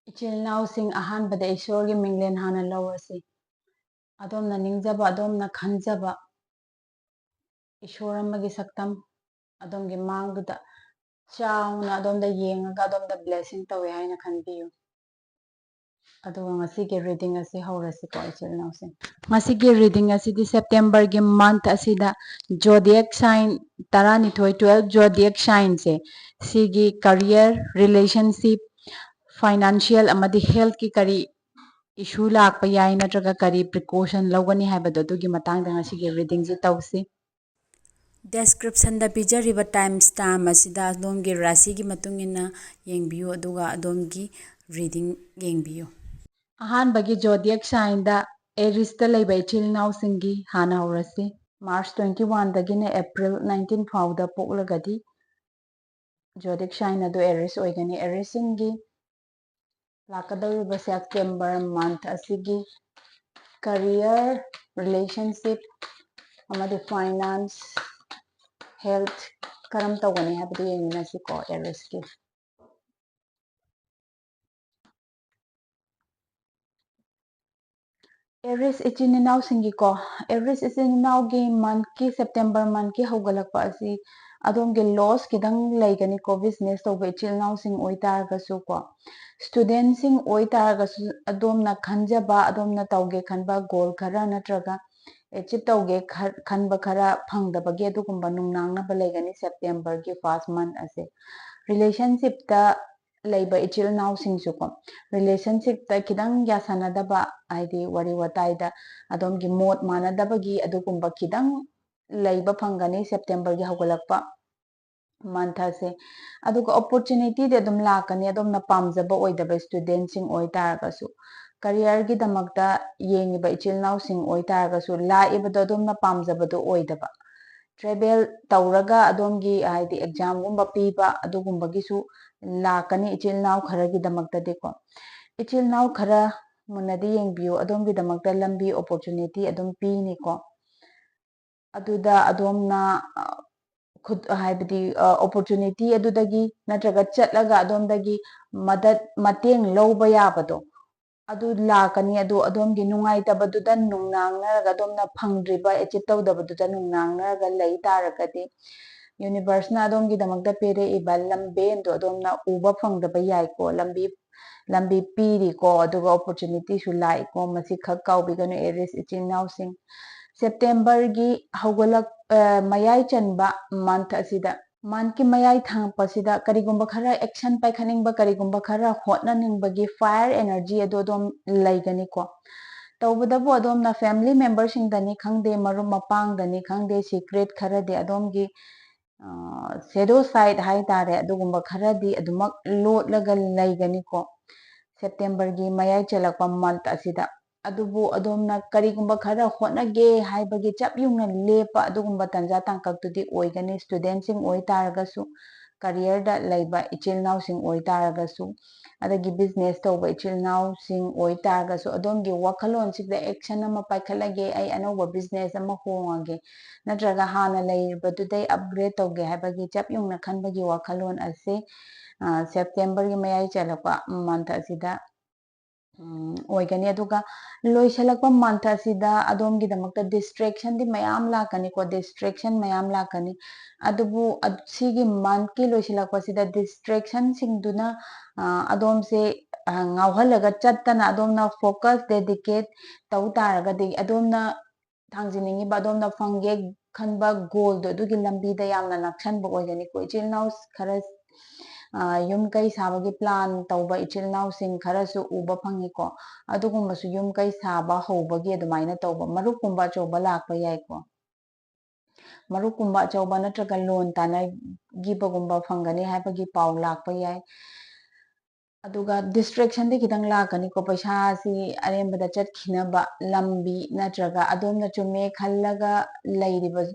Ichil nausing ahanbada Ishwargi minglen hana lawasi. Adomna ningjaba adomna khanjaba Ishwaramagi saktam adomgi mangduda chauna adomda yengaga adomda blessing tawe haina khanbiyu. Aduga ngasigi reading asi haurasi ko ichil nausing. Ngasigi reading asi di September gi month asida zodiac sign tarani thoi 12 zodiac sign se sigi career relationship financial amadi health ki kari issue lakpa yai natraga kari precaution lawgani haibado dugi matangda ngasigi reading ji tawsi. Description da pijariba time stamp asida adomgi rasi gi matungina yengbiyu aduga adomgi reading yengbiyu. Ahanbagi zodiac sign da Aries da laiba ichil nausingi hana haurasi. March 21 dagina April 19 fauda poklagadi zodiac sign adu Aries oigani. Aries singi lakadariba September month asigi career relationship amadi finance health karam tawani habdu yengina si ko Aries ki. Aries ichininau singi ko Aries ichininau gi month ki September month ki hogalakpa asi adom ge loss kidang laigani ko business to ichininau sing oitargasu ko student sing oitargasu adomna khanjaba adomna tawge khanba goal khara natraga achieve tawge khanba khara phangdabagi adugumba nungnangna laigani September ki first month ase. Relationship ta laiba ichil naw singsu ko relationship ta kidang ya sanadaba aidi wari watai da adom gi mot manadaba gi adugumba kidang laiba phangani September gi hogalakpa month ase. Aduga opportunity de adum lakani adom na pamjaba oidaba student sing oitargasu career gi damakta yengiba ichil naw sing oitargasu laibado adom na pamjabado oidaba travel tauraga adomgi haidi exam gumba piba adugumbagi su lakani ichil naw khara gi damakta deko ichil naw khara munadi yengbiyu adomgi damakta lambi opportunity adum pini ko aduda adomna khud haibadi opportunity adudagi natraga chatlaga adomdagi madat mateng lawba yabado adu lakani adu adomgi nungai tabaduda nungnangnaga adomna phangdriba achieve tawdabaduda nungnangnaga lay taragadi universe na adomgi damakta pere iba lambendo adomna uba phangdaba yai ko lambi piri ko aduga opportunity su lai ko masi khak kaubiganu Aries ichinaw sing September gi hogalak mayai chanba month asida month ki mayai thangpasida karigumba khara action paikhaningba karigumba khara hotnaningbagi fire energy adu adom laigani ko tawbadabu adomna family members singdani khangde marum mapang dani khangde secret khara de adomgi shadow side hai tare adugumba khara di adumak lotlaga laigani ko September gi mayai chalakpa month asida adubu adomna karigumba khara hotnage haibagi chap yungna lepa adugumba tanja tangkaktudi oigani student sing oitaragasu career da laiba ichil naw sing oitaragasu adagi business tawba ichil naw sing oitaragasu adomgi wakhalon sigda action ama paikhalage ai anova business ama hongage natraga hana laibadudai upgrade tawge haibagi chap yungna khanbagi wakhalon ase September gi mayai chalakpa month asida oigani aduga loisalakpa month asida adomgi damakta distraction di mayam lakani ko distraction mayam lakani adubu sigi month ki loisalakpa sida distraction singduna adomse ngawhalaga chattana adomna focus dedicate taw taragadi adomna thangjiningiba adomna phangge khanba goal do adugi lambida yamna naksanba oigani ko ichil naw khara yum kai sabagi plan tawba ichil naw sing kharasu uba phangi ko adugumbasu yum kai saba hobagi adumaina tawba marupkumba choba lakpa yai ko marupkumba choba natraga loan tana gibagumba phangani haibagi paw lakpa yai aduga distraction de kitang lakani ko paisa si arembada chatkhinaba lambi natraga adomna chume khallaga lairiba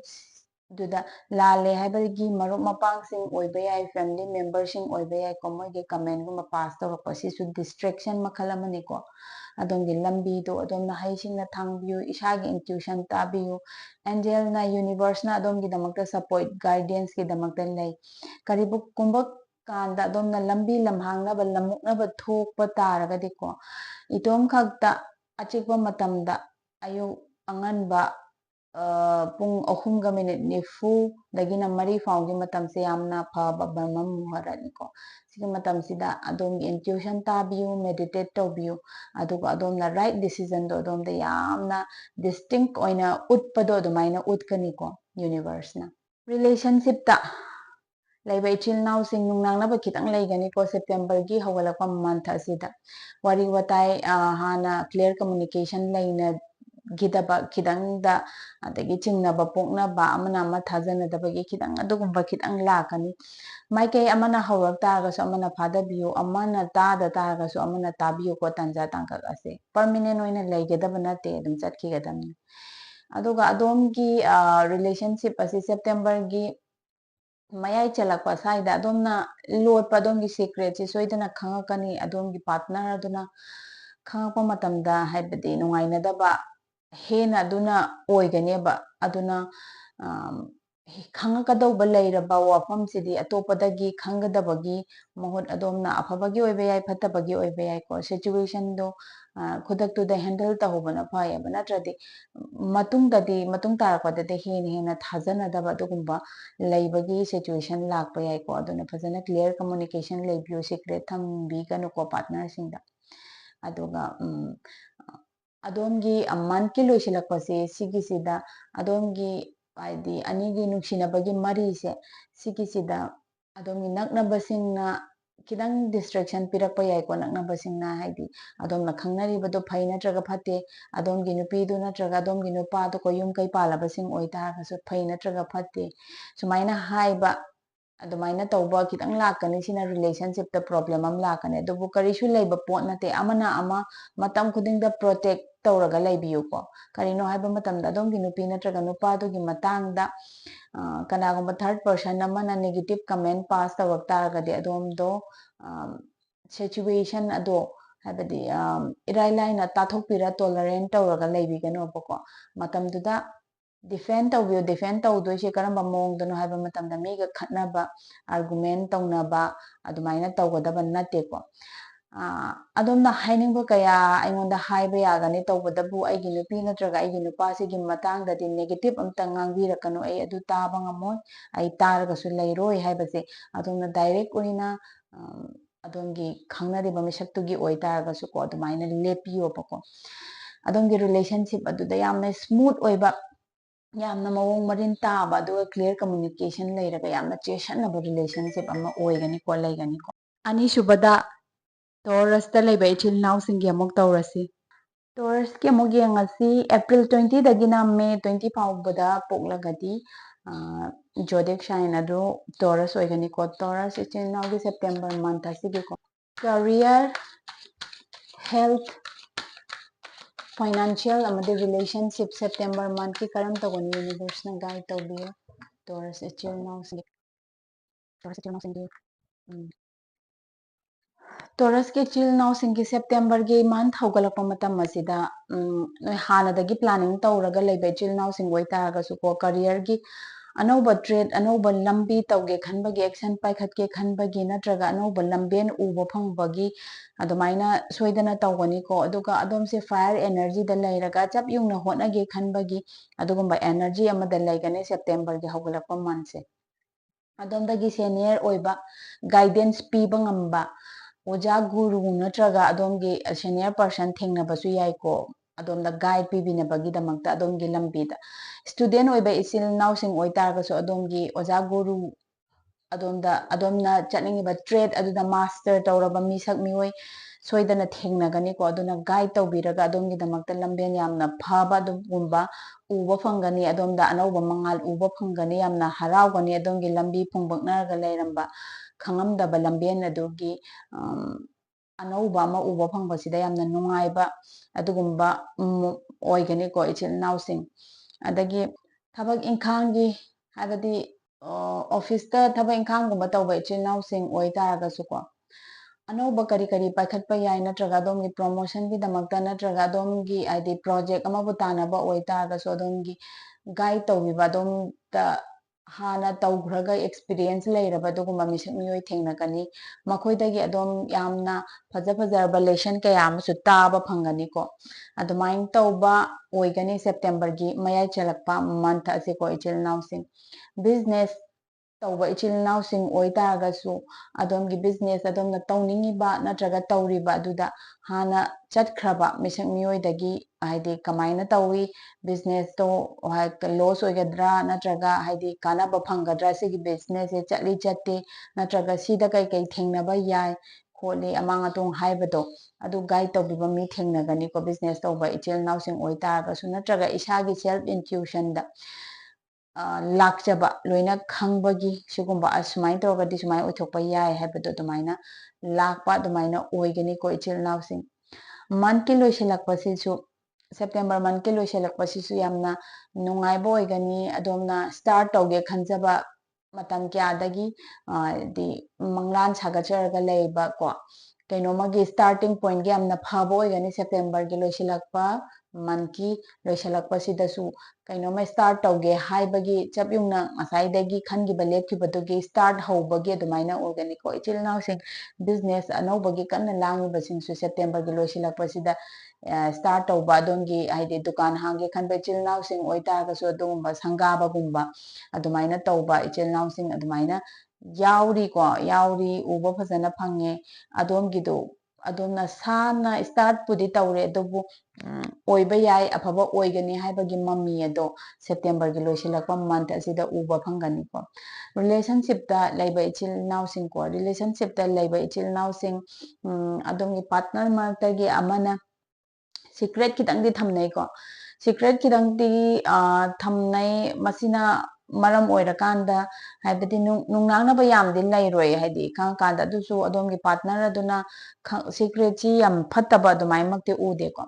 duda lale haibagi marup mapang sing oiba yai family member sing oiba yai ko moige comment gumba pass tawrakpa sisu distraction makhal amani ko adomgi lambi do adomna haisingna thangbiyu isagi intuition tabiyu angel na universe na adomgi damakta support guidance ki damakta lay karibu kumba ꯀꯥꯟꯗ ꯑꯗꯣꯝꯅ ꯂꯝꯕꯤ ꯂꯝꯍꯥꯡꯅꯕ ꯂꯝꯃꯨꯛꯅꯕ ꯊꯣꯛꯄ ꯇꯥꯔꯒꯗꯤꯀꯣ ꯏꯇꯣꯝ ꯈꯛꯇ ꯑꯆꯤꯛꯄ ꯃꯇꯝꯗ ꯑꯌꯨꯛ ꯑꯉꯟꯕ ꯄꯨꯡ 3:40 4 ꯐꯥꯎꯒꯤ ꯃꯇꯝꯁꯦ ꯌꯥꯝꯅ ꯐꯕ ꯕ꯭ꯔꯍ꯭ꯃ ꯃꯨꯍꯨꯔꯠꯅꯤꯀꯣ ꯁꯤꯒꯤ ꯃꯇꯝꯁꯤꯗ ꯑꯗꯣꯝꯒꯤ ꯏꯟꯇ꯭ꯌꯨꯁꯟ ꯇꯥꯕꯤꯌꯨ ꯃꯦꯗꯤꯇꯦꯠ ꯇꯧꯕꯤꯌꯨ ꯑꯗꯨꯒ ꯑꯗꯣꯝꯅ ꯔꯥꯏꯠ ꯗꯤꯁꯤꯖꯟꯗꯣ ꯑꯗꯣꯝꯗ ꯌꯥꯝꯅ ꯗꯤꯁꯇꯤꯡꯛ ꯑꯣꯏꯅ ꯎꯠꯄꯗꯣ ꯑꯗꯨꯃꯥꯏꯅ ꯎꯠꯀꯅꯤꯀꯣ ꯌꯨꯅꯤꯚꯔꯁꯅ ꯔꯤꯂꯦꯁꯟꯁꯤꯞꯇ ꯂꯩꯕ ꯏꯆꯤꯜ ꯏꯅꯥꯎꯁꯤꯡ ꯅꯨꯡꯅꯥꯡꯅꯕ ꯈꯤꯇꯪ ꯂꯩꯒꯅꯤꯀꯣ ꯁꯦꯞꯇꯦꯝꯕꯔꯒꯤ ꯍꯧꯒꯠꯂꯛꯄ ꯃꯟꯊ ꯑꯁꯤꯗ ꯋꯥꯔꯤ ꯋꯥꯇꯥꯏ ꯍꯥꯟꯅ ꯀ꯭ꯂꯤꯌꯔ ꯀꯝꯃꯨꯅꯤꯀꯦꯁꯟ ꯂꯩꯅꯈꯤꯗꯕ ꯈꯤꯇꯪꯗ ꯑꯗꯒꯤ ꯆꯤꯡꯅꯕ ꯄꯣꯛꯅꯕ ꯑꯃꯅ ꯑꯃ ꯊꯥꯖꯅꯗꯕꯒꯤ ꯈꯤꯇꯪ ꯑꯗꯨꯒꯨꯝꯕ ꯈꯤꯇꯪ ꯂꯥꯛꯀꯅꯤ ꯃꯥꯏꯀꯩ ꯑꯃꯅ ꯍꯧꯔꯛ ꯇꯥꯔꯒꯁꯨ ꯑꯃꯅ ꯐꯥꯗꯕꯤꯌꯨ ꯑꯃꯅ ꯇꯥꯗ ꯇꯥꯔꯒꯁꯨ ꯑꯃꯅ ꯇꯥꯕꯤꯌꯨꯀꯣ ꯇꯟꯖꯥ ꯇꯥꯡꯀꯛ ꯑꯁꯦ ꯄꯔꯃꯤꯅꯦꯟ ꯑꯣꯏꯅ ꯂꯩꯒꯗꯕ ꯅꯠꯇꯦ ꯑꯗꯨꯝ ꯆꯠꯈꯤꯒꯗꯕꯅꯤ ꯑꯗꯨꯒ ꯑꯗꯣꯝꯒꯤ ꯔꯤꯂꯦꯁꯟꯁꯤꯞ ꯑꯁꯤ ꯁꯦꯞꯇꯦꯝꯕꯔꯒꯤ ꯃꯌꯥꯏ ꯆꯜꯂꯛꯄ ꯁ꯭ꯋꯥꯏꯗ ꯑꯗꯣꯝꯅ ꯂꯣꯠꯄ ꯑꯗꯣꯝꯒꯤ ꯁꯤꯀ꯭ꯔꯦꯠꯁꯤ ꯁꯣꯏꯗꯅ ꯈꯪꯉꯛꯀꯅꯤ ꯑꯗꯣꯝꯒꯤ ꯄꯥꯔꯠꯅꯔ ꯑꯗꯨꯅ ꯈꯪꯉꯛꯄ ꯃꯇꯝꯗ ꯍꯥꯏꯕꯗꯤ ꯅꯨꯡꯉꯥꯏꯅꯗꯕ ꯍꯦꯟꯅ ꯑꯗꯨꯅ ꯑꯣꯏꯒꯅꯦꯕ ꯑꯗꯨꯅ ꯈꯪꯉꯛꯀꯗꯧꯕ ꯂꯩꯔꯕ ꯋꯥꯐꯝꯁꯤꯗꯤ ꯑꯇꯣꯞꯄꯗꯒꯤ ꯈꯪꯒꯗꯕꯒꯤ ꯃꯍꯨꯠ ꯑꯗꯣꯝꯅ ꯑꯐꯕꯒꯤ ꯑꯣꯏꯕ ꯌꯥꯏ ꯐꯠꯇꯕꯒꯤ ꯑꯣꯏꯕ ꯌꯥꯏꯀꯣ ꯁꯤꯆꯨꯋꯦꯁꯟꯗꯣ ꯈꯨꯗꯛꯇꯨꯗ ꯍꯦꯟꯗꯜ ꯇꯧꯍꯧꯕꯅ ꯐꯩꯌꯦꯕ ꯅꯠꯇ꯭ꯔꯗꯤ ꯃꯇꯨꯡ ꯇꯥꯔꯛꯄꯗꯗꯤ ꯍꯦꯟꯅ ꯊꯥꯖꯅꯗꯕ ꯑꯗꯨꯒꯨꯝꯕ ꯂꯩꯕꯒꯤ ꯁꯤꯆꯨꯋꯦꯁꯟ ꯂꯥꯛꯄ ꯌꯥꯏꯀꯣ ꯑꯗꯨꯅ ꯐꯖꯅ ꯀ꯭ꯂꯤꯌꯔ ꯀꯝꯃꯨꯅꯤꯀꯦꯁꯟ ꯂꯩꯕꯤꯌꯨ ꯁꯤꯀ꯭ꯔꯦꯠ ꯊꯝꯕꯤꯒꯅꯨꯀꯣ ꯄꯥꯔꯠꯅꯔꯁꯤꯡꯗ ꯑꯗꯨꯒ ꯑꯗꯣꯝꯒꯤ ꯃꯟꯊꯀꯤ ꯂꯣꯏꯁꯤꯜꯂꯛꯄꯁꯦ ꯁꯤꯒꯤꯁꯤꯗ ꯑꯗꯣꯝꯒꯤ ꯍꯥꯏꯗꯤ ꯑꯅꯤꯒꯤ ꯅꯨꯡꯁꯤꯅꯕꯒꯤ ꯃꯔꯤꯁꯦ ꯁꯤꯒꯤꯁꯤꯗ ꯑꯗꯣꯝꯒꯤ ꯅꯛꯅꯕꯁꯤꯡꯅ खिदंग डिस्ट्रैक्शन पिरक्प याइको नक्नबसिंगना हाइदि अदोमना खंगनरिबदो फै नत्रगा फते अदोमगी नुपीदु नत्रगा अदोमगी नुपादो को युम कै पालबसिंग ओइतारगसु फै नत्रगा फते सुमाइना हाइबा अदुमाइना तौबा खिदंग लाकनी सिना रिलेशनशिप द प्रॉब्लम अम लाकनी अदुबु करिसु लैबा पोट नते अमना अमा मतम खुदिंग द प्रोटेक्ट तौरगा लैबियुको करिनो हाइबा मतम द अदोमगी नुपी नत्रगा नुपादुगी मतांगदा कनागुंबा थर्ड पर्सन अमना नेगेटिव कमेंट पास तौरक तारगदि अदोमदो सिचुएशन अदो हाइबदि इराय लाइना ताथोकपिरा टॉलरेंट तौरगा लैबिगनोबको मतमदुदा डिफेंड तौबियो डिफेंड तौदोइसे करम मौंगदनो हाइबा मतमदा मीगा खटनाबा आर्गुमेंट तौनाबा अदुमाइना तौगदबा नतेको अदोमना हाइनिंगबा कया अइंगोंदा हाइबा यागने तौबदबु अइगी नुपी नत्रगा अइगी नुपासिगी मतांगददि नेगेटिव अमता ngangbiraकनो अइ अदु ताबा ngamoi अइ तारगसु लैरोय हाइबसे अदोमना डायरेक्ट ओइना अदोमगी खंगनरिबा मिसक्तुगी ओइ तारगसु को अदुमाइना लेपियोबको अदोमगी रिलेशनशिप अदुदा यामना स्मूथ ओइबा यामना मवोंग मरिन ताबा अदुगा क्लियर कम्युनिकेशन लैरगा यामना चेसनबा रिलेशनशिप अमा ओइगनी को लैगनी को अनिसुबदा टॉरस दा लैबा इचिल नाउसिंगी अमुक तौरसी टॉरस के अमुक येंगसी अप्रैल 20 दगिना मे 20 फाउबदा पोकलगदी जोडियक साइन अदु टॉरस ओइगनी को टॉरस इचिल नाउगी सेप्टेम्बर मंथ असिगी को करियर हेल्थ फाइनेंशियल अमदी रिलेशनशिप सेप्टेम्बर मंथ की करम तगोनी यूनिवर्स ना गाइड तौबियो टॉरस इचिल नाउसिंगी टॉरस के चिल नाउसिंगी सेप्टेम्बर के मंथ हौगलप मतम असिदा नोय हानदगी प्लानिंग तौरगा लैबे चिल नाउसिंग ओइतारगसु को करियर की अनौब ट्रेड अनौब लंबी तौगे खनबगी एक्शन पाइखतके खनबगी नत्रगा अनौब लंबेन उब फंगबगी अदुमाइना सोइदना तौगनी को अदुगा अदोमसे फायर एनर्जी द लैरगा चप युंगना होटनागे खनबगी अदुगुंबा एनर्जी अमदा लैगने सेप्टेम्बर के हौगलप मंथ से अदोमदगी सीनियर ओइबा गाइडेंस पीबा ngamba ओजा गुरु नत्रगा अदोमगी सीनियर पर्सन थेंगनबसु याइको अदोमदा गाइड पीबिनबगी दमकता अदोमगी लंबीदा स्टूडेंट ओइबा इसिल नाउसिंग ओइतारगसु अदोमगी ओजा गुरु अदोमना चटनिंगिबा ट्रेड अदुदा मास्टर तौरबा मिसक मिओइ सोइदना थेंगनगनी को अदुना गाइड तौबिरगा अदोमगी दमकता लंबेन यामना फाबा अदुगुंबा उबा फंगनी अदोमदा अनौबा मंगाल उबा फंगनी यामना हरावगनी अदोमगी लंबी फुंबकनरगा लैरंबा खंगमदबा लंबेन अदुगी अनौबा अमा उबा फंगबसिदा यामना नुंगाइबा अदुगुंबा ओइगनी को इचिल नाउसिंग अदगी थबक इंखांगी हाबदी ऑफिस ता थबक इंखांगुंबा तौबा इचिल नाउसिंग ओइतारगसु को अनौबा करी करी पाइखतपा याय नत्रगा अदोमगी प्रमोशन की दमकता नत्रगा अदोमगी आइदि प्रोजेक्ट अमाबु तानबा ओइतारगसु अदोमगी गाइड तौबिबा अदोमदा ꯍꯥꯟꯅ ꯇꯧꯈ꯭ꯔꯒ ꯑꯦꯛꯁꯄꯤꯔꯤꯌꯦꯟꯁ ꯂꯩꯔꯕ ꯑꯗꯨꯒꯨꯝꯕ ꯃꯤꯁꯛ ꯃꯤꯑꯣꯏ ꯊꯦꯡꯅꯒꯅꯤ ꯃꯈꯣꯏꯗꯒꯤ ꯑꯗꯣꯝ ꯌꯥꯝꯅ ꯐꯖꯕ ꯂꯦꯁꯟ ꯀꯌꯥ ꯑꯃꯁꯨ ꯇꯥꯕ ꯐꯪꯒꯅꯤꯀꯣ ꯑꯗꯨꯃꯥꯏꯅ ꯇꯧꯕ ꯑꯣꯏꯒꯅꯤ ꯁꯦꯞꯇꯦꯝꯕꯔꯒꯤ ꯃꯌꯥꯏ ꯆꯜꯂꯛꯄ ꯃꯟꯊ ꯑꯁꯤꯀꯣ ꯏꯆꯤꯜ ꯏꯅꯥꯎꯁꯤꯡ ꯕꯤꯖꯤꯅꯦꯁ ꯇꯧꯕ ꯏꯆꯤꯜ ꯏꯅꯥꯎꯁꯤꯡ ꯑꯣꯏꯇꯥꯔꯒꯁꯨ ꯑꯗꯣꯝꯒꯤ ꯕꯤꯖꯤꯅꯦꯁ ꯑꯗꯣꯝꯅ ꯇꯧꯅꯤꯡꯉꯤꯕ ꯅꯠꯇ꯭ꯔꯒ ꯇꯧꯔꯤꯕ ꯑꯗꯨꯗ ꯍꯥꯟꯅ ꯆꯠꯈ꯭ꯔꯕ ꯃꯤꯁꯛ ꯃꯤꯑꯣꯏꯗꯒꯤ ꯍꯥꯏꯗꯤ ꯀꯃꯥꯏꯅ ꯇꯧꯋꯤ ꯕꯤꯖꯤꯅꯦꯁꯇꯣ ꯂꯣꯁ ꯑꯣꯏꯒꯗ꯭ꯔꯥ ꯅꯠꯇ꯭ꯔꯒ ꯍꯥꯏꯗꯤ ꯀꯥꯟꯅꯕ ꯐꯪꯒꯗ꯭ꯔꯥ ꯁꯤꯒꯤ ꯕꯤꯖꯤꯅꯦꯁꯁꯦ ꯆꯠꯂꯤ ꯆꯠꯇꯦ ꯅꯠꯇ꯭ꯔꯒ ꯁꯤꯗ ꯀꯩꯀꯩ ꯊꯦꯡꯅꯕ ꯌꯥꯏ ꯈꯣꯠꯂꯤ ꯑꯃꯥꯡ ꯑꯇꯣꯡ ꯍꯥꯏꯕꯗꯣ ꯑꯗꯨ ꯒꯥꯏꯗ ꯇꯧꯕꯤꯕ ꯃꯤ ꯊꯦꯡꯅꯒꯅꯤꯀꯣ ꯕꯤꯖꯤꯅꯦꯁ ꯇꯧꯕ ꯏꯆꯤꯜ ꯏꯅꯥꯎꯁꯤꯡ ꯑꯣꯏꯇꯥꯔꯒꯁꯨ ꯅꯠꯇ꯭ꯔꯒ ꯏꯁꯥꯒꯤ ꯁꯦꯜꯐ ꯏꯟꯇ꯭ꯌꯨꯁꯟꯗ ꯂꯥꯛꯆꯕ ꯂꯣꯏꯅ ꯈꯪꯕꯒꯤ ꯁꯤꯒꯨꯝꯕ ꯑꯁꯨꯃꯥꯏꯅ ꯇꯧꯔꯒꯗꯤ ꯁꯨꯃꯥꯏꯅ ꯑꯣꯏꯊꯣꯛꯄ ꯌꯥꯏ ꯍꯥꯏꯕꯗꯣ ꯑꯗꯨꯃꯥꯏꯅ ꯂꯥꯛꯄ ꯑꯗꯨꯃꯥꯏꯅ ꯑꯣꯏꯒꯅꯤꯀꯣ ꯏꯆꯤꯜ ꯏꯅꯥꯎꯁꯤꯡ ꯃꯟꯊꯀꯤ ꯂꯣꯏꯁꯤꯜꯂꯛꯄꯁꯤꯁꯨ ꯁꯦꯞꯇꯦꯝꯕꯔ ꯃꯟꯊꯀꯤ ꯂꯣꯏꯁꯤꯜꯂꯛꯄꯁꯤꯁꯨ ꯌꯥꯝꯅ ꯅꯨꯡꯉꯥꯏꯕ ꯑꯣꯏꯒꯅꯤ ꯑꯗꯣꯝꯅ ꯁ꯭ꯇꯥꯔꯠ ꯇꯧꯒꯦ ꯈꯟꯖꯕ ꯃꯇꯝ ꯀꯌꯥꯗꯒꯤ ꯍꯥꯏꯗꯤ ꯃꯪꯂꯥꯟ ꯁꯥꯒꯠꯆꯔꯒ ꯂꯩꯕ ꯀꯣ ꯀꯩꯅꯣꯃꯒꯤ ꯁ꯭ꯇꯥꯔꯇꯤꯡ ꯄꯣꯏꯟꯒꯤ ꯌꯥꯝꯅ ꯐꯕ ꯑꯣꯏꯒꯅꯤ ꯁꯦꯞꯇꯦꯝꯕꯔꯒꯤ ꯂꯣꯏꯁꯤꯜꯂꯛꯄ ꯃꯟꯊꯀꯤ ꯂꯣꯏꯁꯤꯜꯂꯛꯄꯁꯤꯗꯁꯨ ꯀꯩꯅꯣꯃ ꯁ꯭ꯇꯥꯔꯠ ꯇꯧꯒꯦ ꯍꯥꯏꯕꯒꯤ ꯆꯞ ꯌꯨꯡꯅ ꯉꯁꯥꯏꯗꯒꯤ ꯈꯟꯈꯤꯕ ꯂꯦꯞꯈꯤꯕꯗꯨꯒꯤ ꯁ꯭ꯇꯥꯔꯠ ꯍꯧꯕꯒꯤ ꯑꯗꯨꯃꯥꯏꯅ ꯑꯣꯏꯒꯅꯤꯀꯣ ꯏꯆꯤꯜ ꯏꯅꯥꯎꯁꯤꯡ ꯕꯤꯖꯤꯅꯦꯁ ꯑꯅꯧꯕꯒꯤ ꯀꯟꯅ ꯂꯥꯡꯉꯤꯕꯁꯤꯡꯁꯨ ꯁꯦꯞꯇꯦꯝꯕꯔꯒꯤ ꯂꯣꯏꯁꯤꯜꯂꯛꯄꯁꯤꯗ ꯁ꯭ꯇꯥꯔꯠ ꯇꯧꯕ ꯑꯗꯣꯝꯒꯤ ꯍꯥꯏꯗꯤ ꯗꯨꯀꯥꯟ ꯍꯥꯡꯒꯦ ꯈꯟꯕ ꯏꯆꯤꯜ ꯏꯅꯥꯎꯁꯤꯡ ꯑꯣꯏꯇꯥꯔꯒꯁꯨ ꯑꯗꯨꯒꯨꯝꯕ ꯁꯪꯒꯥꯕꯒꯨꯝꯕ ꯑꯗꯨꯃꯥꯏꯅ ꯇꯧꯕ ꯏꯆꯤꯜ ꯏꯅꯥꯎꯁꯤꯡ ꯑꯗꯨꯃꯥꯏꯅ ꯌꯥꯎꯔꯤ ꯎꯕ ꯐꯖꯅ ꯐꯪꯉꯦ ꯑꯗꯣꯝꯒꯤꯗꯣ ꯑꯗꯣꯝꯅ ꯁꯥꯟꯅ ꯁ꯭ꯇꯥꯔꯠꯄꯨꯗꯤ ꯇꯧꯔꯦ ꯑꯗꯨꯕꯨ ꯑꯣꯏꯕ ꯌꯥꯏ ꯑꯐꯕ ꯑꯣꯏꯒꯅꯤ ꯍꯥꯏꯕꯒꯤ ꯃꯃꯤ ꯑꯗꯣ ꯁꯦꯞꯇꯦꯝꯕꯔꯒꯤ ꯂꯣꯏꯁꯤꯜꯂꯛꯄ ꯃꯟꯊ ꯑꯁꯤꯗ ꯎꯕ ꯐꯪꯒꯅꯤꯀꯣ ꯔꯤꯂꯦꯁꯟꯁꯤꯞꯇ ꯂꯩꯕ ꯏꯆꯤꯜ ꯏꯅꯥꯎꯁꯤꯡꯀꯣ ꯔꯤꯂꯦꯁꯟꯁꯤꯞꯇ ꯂꯩꯕ ꯏꯆꯤꯜ ꯏꯅꯥꯎꯁꯤꯡ ꯑꯗꯣꯝꯒꯤ ꯄꯥꯔꯠꯅꯔ ꯃꯔꯛꯇꯒꯤ ꯑꯃꯅ ꯁꯤꯀ꯭ꯔꯦꯠ ꯈꯤꯇꯪꯗꯤ ꯊꯝꯅꯩꯀꯣ ꯁꯤꯀ꯭ꯔꯦꯠ ꯈꯤꯇꯪꯗꯤ ꯊꯝꯅꯩ ꯃꯁꯤꯅ ꯃꯔꯝ ꯑꯣꯏꯔꯀꯥꯟꯗ ꯍꯥꯏꯕꯗꯤ ꯅꯨꯡꯅꯥꯡꯅꯕ ꯌꯥꯝꯗꯤ ꯂꯩꯔꯣꯏ ꯍꯥꯏꯗꯤ ꯈꯪꯉꯀꯥꯟꯗ ꯑꯗꯨꯁꯨ ꯑꯗꯣꯝꯒꯤ ꯄꯥꯔꯠꯅꯔ ꯑꯗꯨꯅ ꯁꯤꯀ꯭ꯔꯦꯠꯁꯤ ꯌꯥꯝ ꯐꯠꯇꯕ ꯑꯗꯨꯃꯥꯏꯅꯃꯛꯇꯤ ꯎꯗꯦꯀꯣ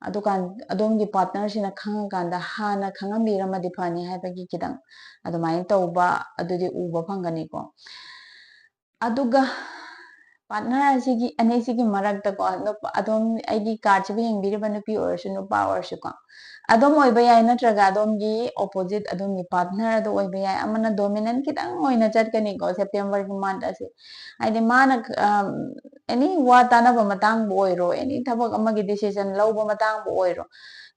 ꯑꯗꯨꯀꯥꯟ ꯑꯗꯣꯝꯒꯤ ꯄꯥꯔꯠꯅꯔꯁꯤꯅ ꯈꯪꯉꯀꯥꯟꯗ ꯍꯥꯟꯅ ꯈꯪꯉꯝꯕꯤꯔꯝꯃꯗꯤ ꯐꯅꯤ ꯍꯥꯏꯕꯒꯤ ꯈꯤꯇꯪ ꯑꯗꯨꯃꯥꯏꯅ ꯇꯧꯕ ꯑꯗꯨꯗꯤ ꯎꯕ ꯐꯪꯒꯅꯤꯀꯣ ꯑꯗꯨꯒ ꯄꯥꯔꯠꯅꯔ ꯑꯅꯤꯁꯤꯒꯤ ꯃꯔꯛꯇꯀꯣ ꯑꯗꯣꯝ ꯑꯩꯒꯤ ꯀꯥꯔꯠꯁꯤꯕꯨ ꯌꯦꯡꯕꯤꯔꯤꯕ ꯅꯨꯄꯤ ꯑꯣꯏꯔꯁꯨ ꯅꯨꯄꯥ ꯑꯣꯏꯔꯁꯨꯀꯣ ꯑꯗꯣꯝ ꯑꯣꯏꯕ ꯌꯥꯏ ꯅꯠꯇ꯭ꯔꯒ ꯑꯗꯣꯝꯒꯤ ꯑꯣꯄꯣꯖꯤꯠ ꯑꯗꯣꯝꯒꯤ ꯄꯥꯔꯠꯅꯔ ꯑꯗꯨ ꯑꯣꯏꯕ ꯌꯥꯏ ꯑꯃꯅ ꯗꯣꯃꯤꯅꯦꯟ ꯈꯤꯇꯪ ꯑꯣꯏꯅ ꯆꯠꯀꯅꯤꯀꯣ ꯁꯦꯞꯇꯦꯝꯕꯔꯒꯤ ꯃꯟꯊ ꯑꯁꯤ ꯍꯥꯏꯗꯤ ꯃꯥꯅ ꯑꯦꯅꯤ ꯋꯥ ꯇꯥꯟꯅꯕ ꯃꯇꯥꯡꯕꯨ ꯑꯣꯏꯔꯣ ꯑꯦꯅꯤ ꯊꯕꯛ ꯑꯃꯒꯤ ꯗꯤꯁꯤꯖꯟ ꯂꯧꯕ ꯃꯇꯥꯡꯕꯨ ꯑꯣꯏꯔꯣ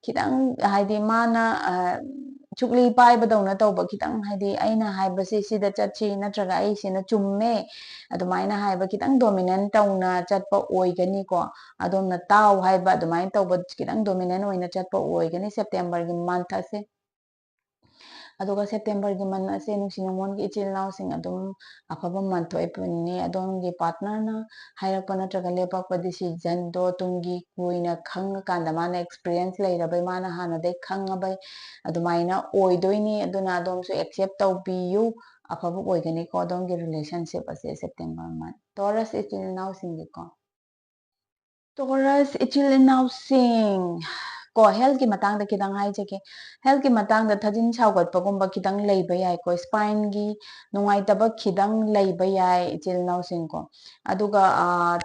खितंग हाइदी माना चुकली पाइबदौना तौबा खितंग हाइदी अइना हाइबसे सिदा चटसी नत्रगा अइसेना चुम्मे अदुमाइना हाइबा खितंग डोमिनेंट तौना चटपा ओइगनी को अदोमना ताउ हाइबा अदुमाइन तौबा खितंग डोमिनेंट ओइना चटपा ओइगनी सेप्टेम्बर गी मंथ असे अदुगा सेप्टेम्बर गी मंथ असे नुसिनमोन गी इचिल नाउसिंग अदुम अफबा मंथ ओइपनि अदोमगी पार्टनर ना हाइरकपा नत्रगा लेपकपा डिसीजन दो तुंगी कुइना खंग कांदा माना एक्सपीरियंस लेरबै माना हानादै खंगबै अदुमाइना ओइदोइनी अदुना अदोमसु एक्सेप्ट तौबियु अफबा ओइगनी को अदोमगी रिलेशनशिप असे सेप्टेम्बर मंथ टॉरस इचिल नाउसिंग को टॉरस इचिल नाउसिंग को हेल्थ की मतंग खितंग हाइजके हेल्थ की मतंग थजिन साउगतपगुंबा खितंग लेबा याय को स्पाइन गी नुंगाइतबा खितंग लेबा याय इचिल नाउसिंग को अदुगा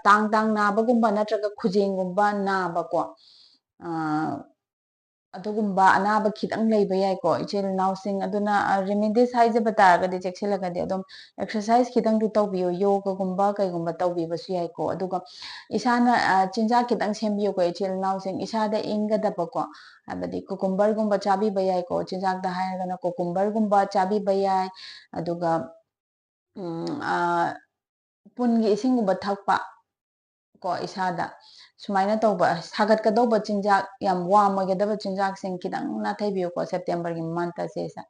तांग तांग नाबगुंबा नत्रगा खुजेंगुंबा नाबको अदुगुंबा अनाबा खितंग लेबा याय को इचिल नाउसिंग अदुना रेमेडीज हाइजबा तारगदि चेक्सिलगदि अदुम एक्सरसाइज खितंग दु तौबियो योगा गुंबा कैगुंबा तौबिबसु याय को अदुगा इसाना चिंजा खितंग सेमबियो को इचिल नाउसिंग इसादा इंगदबको हाबदि कुकुम्बर गुंबा चाबीबा याय को चिंजाक दा हायरगना कुकुम्बर गुंबा चाबीबा याय अदुगा पुनगी इसिंगुंबा थकपा को इसादा सुमाइना तौबा सागतकदौबा चिंजाक याम वाम ओइगदबा चिंजाक सिंग खितंग नाथैबियो को सेप्टेम्बर गी मंथ असेसा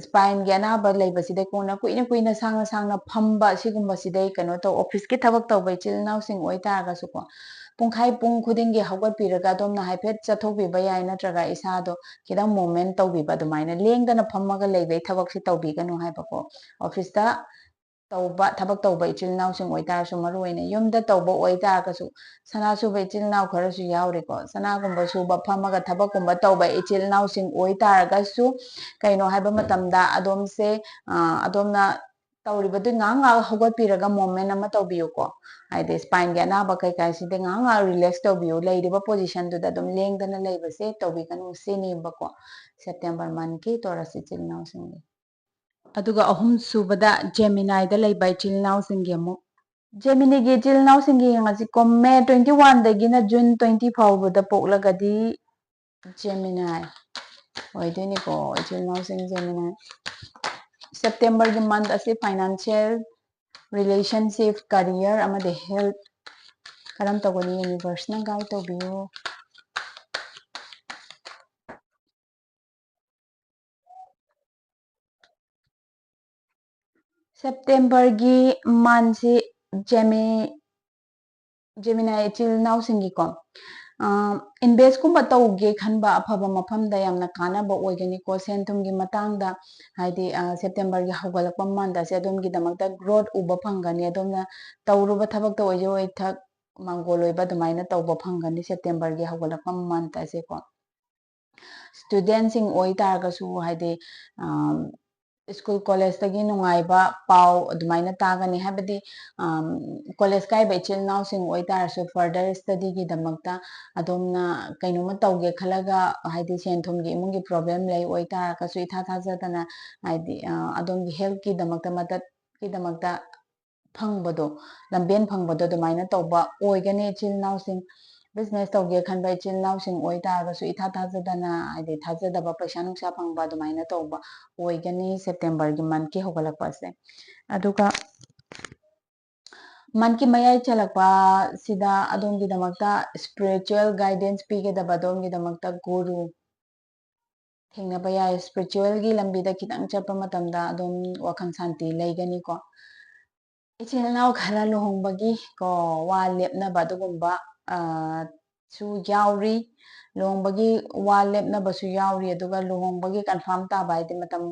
स्पाइन गी अनाबा लेबसिदे कोना कुइना कुइना सांगना सांगना फंबा सिगुंबसिदे कनो तो ऑफिस की थबक तौबा इचिल नाउसिंग ओइतारगसु को पुंखाइ पुंग खुदिंगी हौगतपिरगा दोमना हाइफेट चथोकबिबा याय नत्रगा इसादो खितंग मोमेंट तौबिबा दुमाइना लेंगदना फम्मगा लेबे थबक सि तौबिगनु हाइबको ऑफिस दा तौबा थबक तौबा इचिल नाउसिंग ओइतारसु मरुइना युमदा तौबा ओइतारगसु सनासुबा इचिल नाउ खरसु यावरेको सनागुंबा सुबा फम्मगा थबकगुंबा तौबा इचिल नाउसिंग ओइतारगसु कइनो हाइबा मतमदा अदोमसे अदोमना तौरिबदु ngang haugatpiraga moment ama tawbiyuko haide spine ge anaba kai kai side ngang relax tawbiyu leiriba position du da dum lengdana leibase tawbikanu sini bako September month ki Taurus ichil naw singi ꯑꯗꯨꯒ ꯑꯍꯨꯝ ꯁꯨꯕꯗ ꯖꯦꯃꯤꯅꯥꯏꯗ ꯂꯩꯕ ꯏꯆꯤꯜ ꯏꯅꯥꯎꯁꯤꯡꯒꯤ ꯑꯃꯨꯛ ꯖꯦꯃꯤꯅꯤꯒꯤ ꯏꯆꯤꯜ ꯏꯅꯥꯎꯁꯤꯡꯒꯤ ꯌꯦꯡꯉꯁꯤꯀꯣ ꯃꯦ 21ꯗꯒꯤꯅ June 20 ꯐꯥꯎꯕꯗ ꯄꯣꯛꯂꯒꯗꯤ ꯖꯦꯃꯤꯅꯥꯏ ꯑꯣꯏꯗꯣꯏꯅꯤꯀꯣ ꯏꯆꯤꯜ ꯏꯅꯥꯎꯁꯤꯡ ꯖꯦꯃꯤꯅꯥꯏ ꯁꯦꯞꯇꯦꯝꯕꯔꯒꯤ ꯃꯟꯠ ꯑꯁꯤ ꯐꯥꯏꯅꯥꯟꯁꯤꯌꯦꯜ ꯔꯤꯂꯦꯁꯟꯁꯤꯞ ꯀꯔꯤꯌꯔ ꯑꯃꯗꯤ ꯍꯦꯜꯊ ꯀꯔꯝ ꯇꯧꯒꯅꯤ ꯌꯨꯅꯤꯚꯔꯁꯅ ꯒꯥꯏꯗ ꯇꯧꯕꯤꯌꯨ ꯁꯦꯞꯇꯦꯝꯕꯔꯒꯤ ꯃꯟꯠꯁꯤ ꯖꯦꯃꯤꯅꯥꯏ ꯏꯆꯤꯜ ꯏꯅꯥꯎꯁꯤꯡꯒꯤꯀꯣ ꯏꯟꯚꯦꯁꯀꯨꯝꯕ ꯇꯧꯒꯦ ꯈꯟꯕ ꯑꯐꯕ ꯃꯐꯝꯗ ꯌꯥꯝꯅ ꯀꯥꯟꯅꯕ ꯑꯣꯏꯒꯅꯤꯀꯣ ꯁꯦꯟ ꯊꯨꯝꯒꯤ ꯃꯇꯥꯡꯗ ꯍꯥꯏꯗꯤ ꯁꯦꯞꯇꯦꯝꯕꯔꯒꯤ ꯍꯧꯒꯠꯂꯛꯄ ꯃꯟꯠ ꯑꯁꯦ ꯑꯗꯣꯝꯒꯤꯗꯃꯛꯇ ꯒ꯭ꯔꯣꯠ ꯎꯕ ꯐꯪꯒꯅꯤ ꯑꯗꯣꯝꯅ ꯇꯧꯔꯨꯕ ꯊꯕꯛꯇ ꯑꯣꯏꯖ ꯑꯣꯏꯊꯛ ꯃꯥꯡꯒꯣꯜ ꯑꯣꯏꯕ ꯑꯗꯨꯃꯥꯏꯅ ꯇꯧꯕ ꯐꯪꯒꯅꯤ ꯁꯦꯞꯇꯦꯝꯕꯔꯒꯤ ꯍꯧꯒꯠꯂꯛꯄ ꯃꯟꯠ ꯑꯁꯦꯀꯣ ꯁ꯭ꯇꯨꯗꯦꯟꯁꯤꯡ ꯑꯣꯏꯇꯥꯔꯒꯁꯨ ꯍꯥꯏꯗꯤ ꯁ꯭ꯀꯨꯜ ꯀꯣꯂꯦꯖꯇꯒꯤ ꯅꯨꯡꯉꯥꯏꯕ ꯄꯥꯎ ꯑꯗꯨꯃꯥꯏꯅ ꯇꯥꯒꯅꯤ ꯍꯥꯏꯕꯗꯤ ꯀꯣꯂꯦꯖ ꯀꯥꯏꯕ ꯏꯆꯤꯜ ꯏꯅꯥꯎꯁꯤꯡ ꯑꯣꯏꯇꯥꯔꯁꯨ ꯐꯔꯗꯔ ꯁ꯭ꯇꯗꯤꯒꯤꯗꯃꯛꯇ ꯑꯗꯣꯝꯅ ꯀꯩꯅꯣꯝꯃ ꯇꯧꯒꯦ ꯈꯜꯂꯒ ꯍꯥꯏꯗꯤ ꯁꯦꯟ ꯊꯨꯝꯒꯤ ꯏꯃꯨꯡꯒꯤ ꯄ꯭ꯔꯣꯕ꯭ꯂꯦꯝ ꯂꯩ ꯑꯣꯏꯇꯥꯔꯒꯁꯨ ꯏꯊꯥ ꯊꯥꯖꯗꯅ ꯍꯥꯏꯗꯤ ꯑꯗꯣꯝꯒꯤ ꯍꯦꯜꯊꯀꯤꯗꯃꯛꯇ ꯃꯗꯠꯀꯤꯗꯃꯛꯇ ꯐꯪꯕꯗꯣ ꯂꯝꯕꯦꯟ ꯐꯪꯕꯗꯣ ꯑꯗꯨꯃꯥꯏꯅ ꯇꯧꯕ ꯑꯣꯏꯒꯅꯤ ꯏꯆꯤꯜ ꯏꯅꯥꯎꯁꯤꯡ ꯕꯤꯖꯤꯅꯦꯁ ꯇꯧꯒꯦ ꯈꯟꯕ ꯏꯆꯤꯜ ꯏꯅꯥꯎꯁꯤꯡ ꯑꯣꯏꯇꯥꯔꯒꯁꯨ ꯏꯊꯥ ꯊꯥꯖꯗꯅ ꯍꯥꯏꯗꯤ ꯊꯥꯖꯗꯕ ꯄꯩꯁꯥ ꯅꯨꯡꯁꯥ ꯐꯪꯕ ꯑꯗꯨꯃꯥꯏꯅ ꯇꯧꯕ ꯑꯣꯏꯒꯅꯤ ꯁꯦꯞꯇꯦꯝꯕꯔꯒꯤ ꯃꯟꯠꯀꯤ ꯍꯧꯒꯠꯂꯛꯄ ꯑꯁꯦ ꯑꯗꯨꯒ ꯃꯟꯠꯀꯤ ꯃꯌꯥꯏ ꯆꯜꯂꯛꯄꯁꯤꯗ ꯑꯗꯣꯝꯒꯤꯗꯃꯛꯇ ꯁ꯭ꯄꯤꯔꯤꯆꯨꯋꯦꯜ ꯒꯥꯏꯗꯦꯟꯁ ꯄꯤꯒꯗꯕ ꯑꯗꯣꯝꯒꯤꯗꯃꯛꯇ ꯒꯨꯔꯨ ꯊꯦꯡꯅꯕ ꯌꯥꯏ ꯁ꯭ꯄꯤꯔꯤꯆꯨꯋꯦꯜꯒꯤ ꯂꯝꯕꯤꯗ ꯈꯤꯇꯪ ꯆꯠꯄ ꯃꯇꯝꯗ ꯑꯗꯣꯝ ꯋꯥꯈꯜ ꯁꯥꯟꯇꯤ ꯂꯩꯒꯅꯤꯀꯣ ꯏꯆꯤꯜ ꯏꯅꯥꯎ ꯈꯔ ꯂꯨꯍꯣꯡꯕꯒꯤ ꯋꯥ ꯂꯦꯞꯅꯕ ꯑꯗꯨꯒꯨꯝꯕ ꯁꯨ ꯌꯥꯎꯔꯤ ꯂꯨꯍꯣꯡꯕꯒꯤ ꯋꯥ ꯂꯦꯞꯅꯕꯁꯨ ꯌꯥꯎꯔꯤ ꯑꯗꯨꯒ ꯂꯨꯍꯣꯡꯕꯒꯤ ꯀꯟꯐꯥꯔꯝ ꯇꯥꯕ ꯍꯥꯏꯗꯤ ꯃꯇꯝ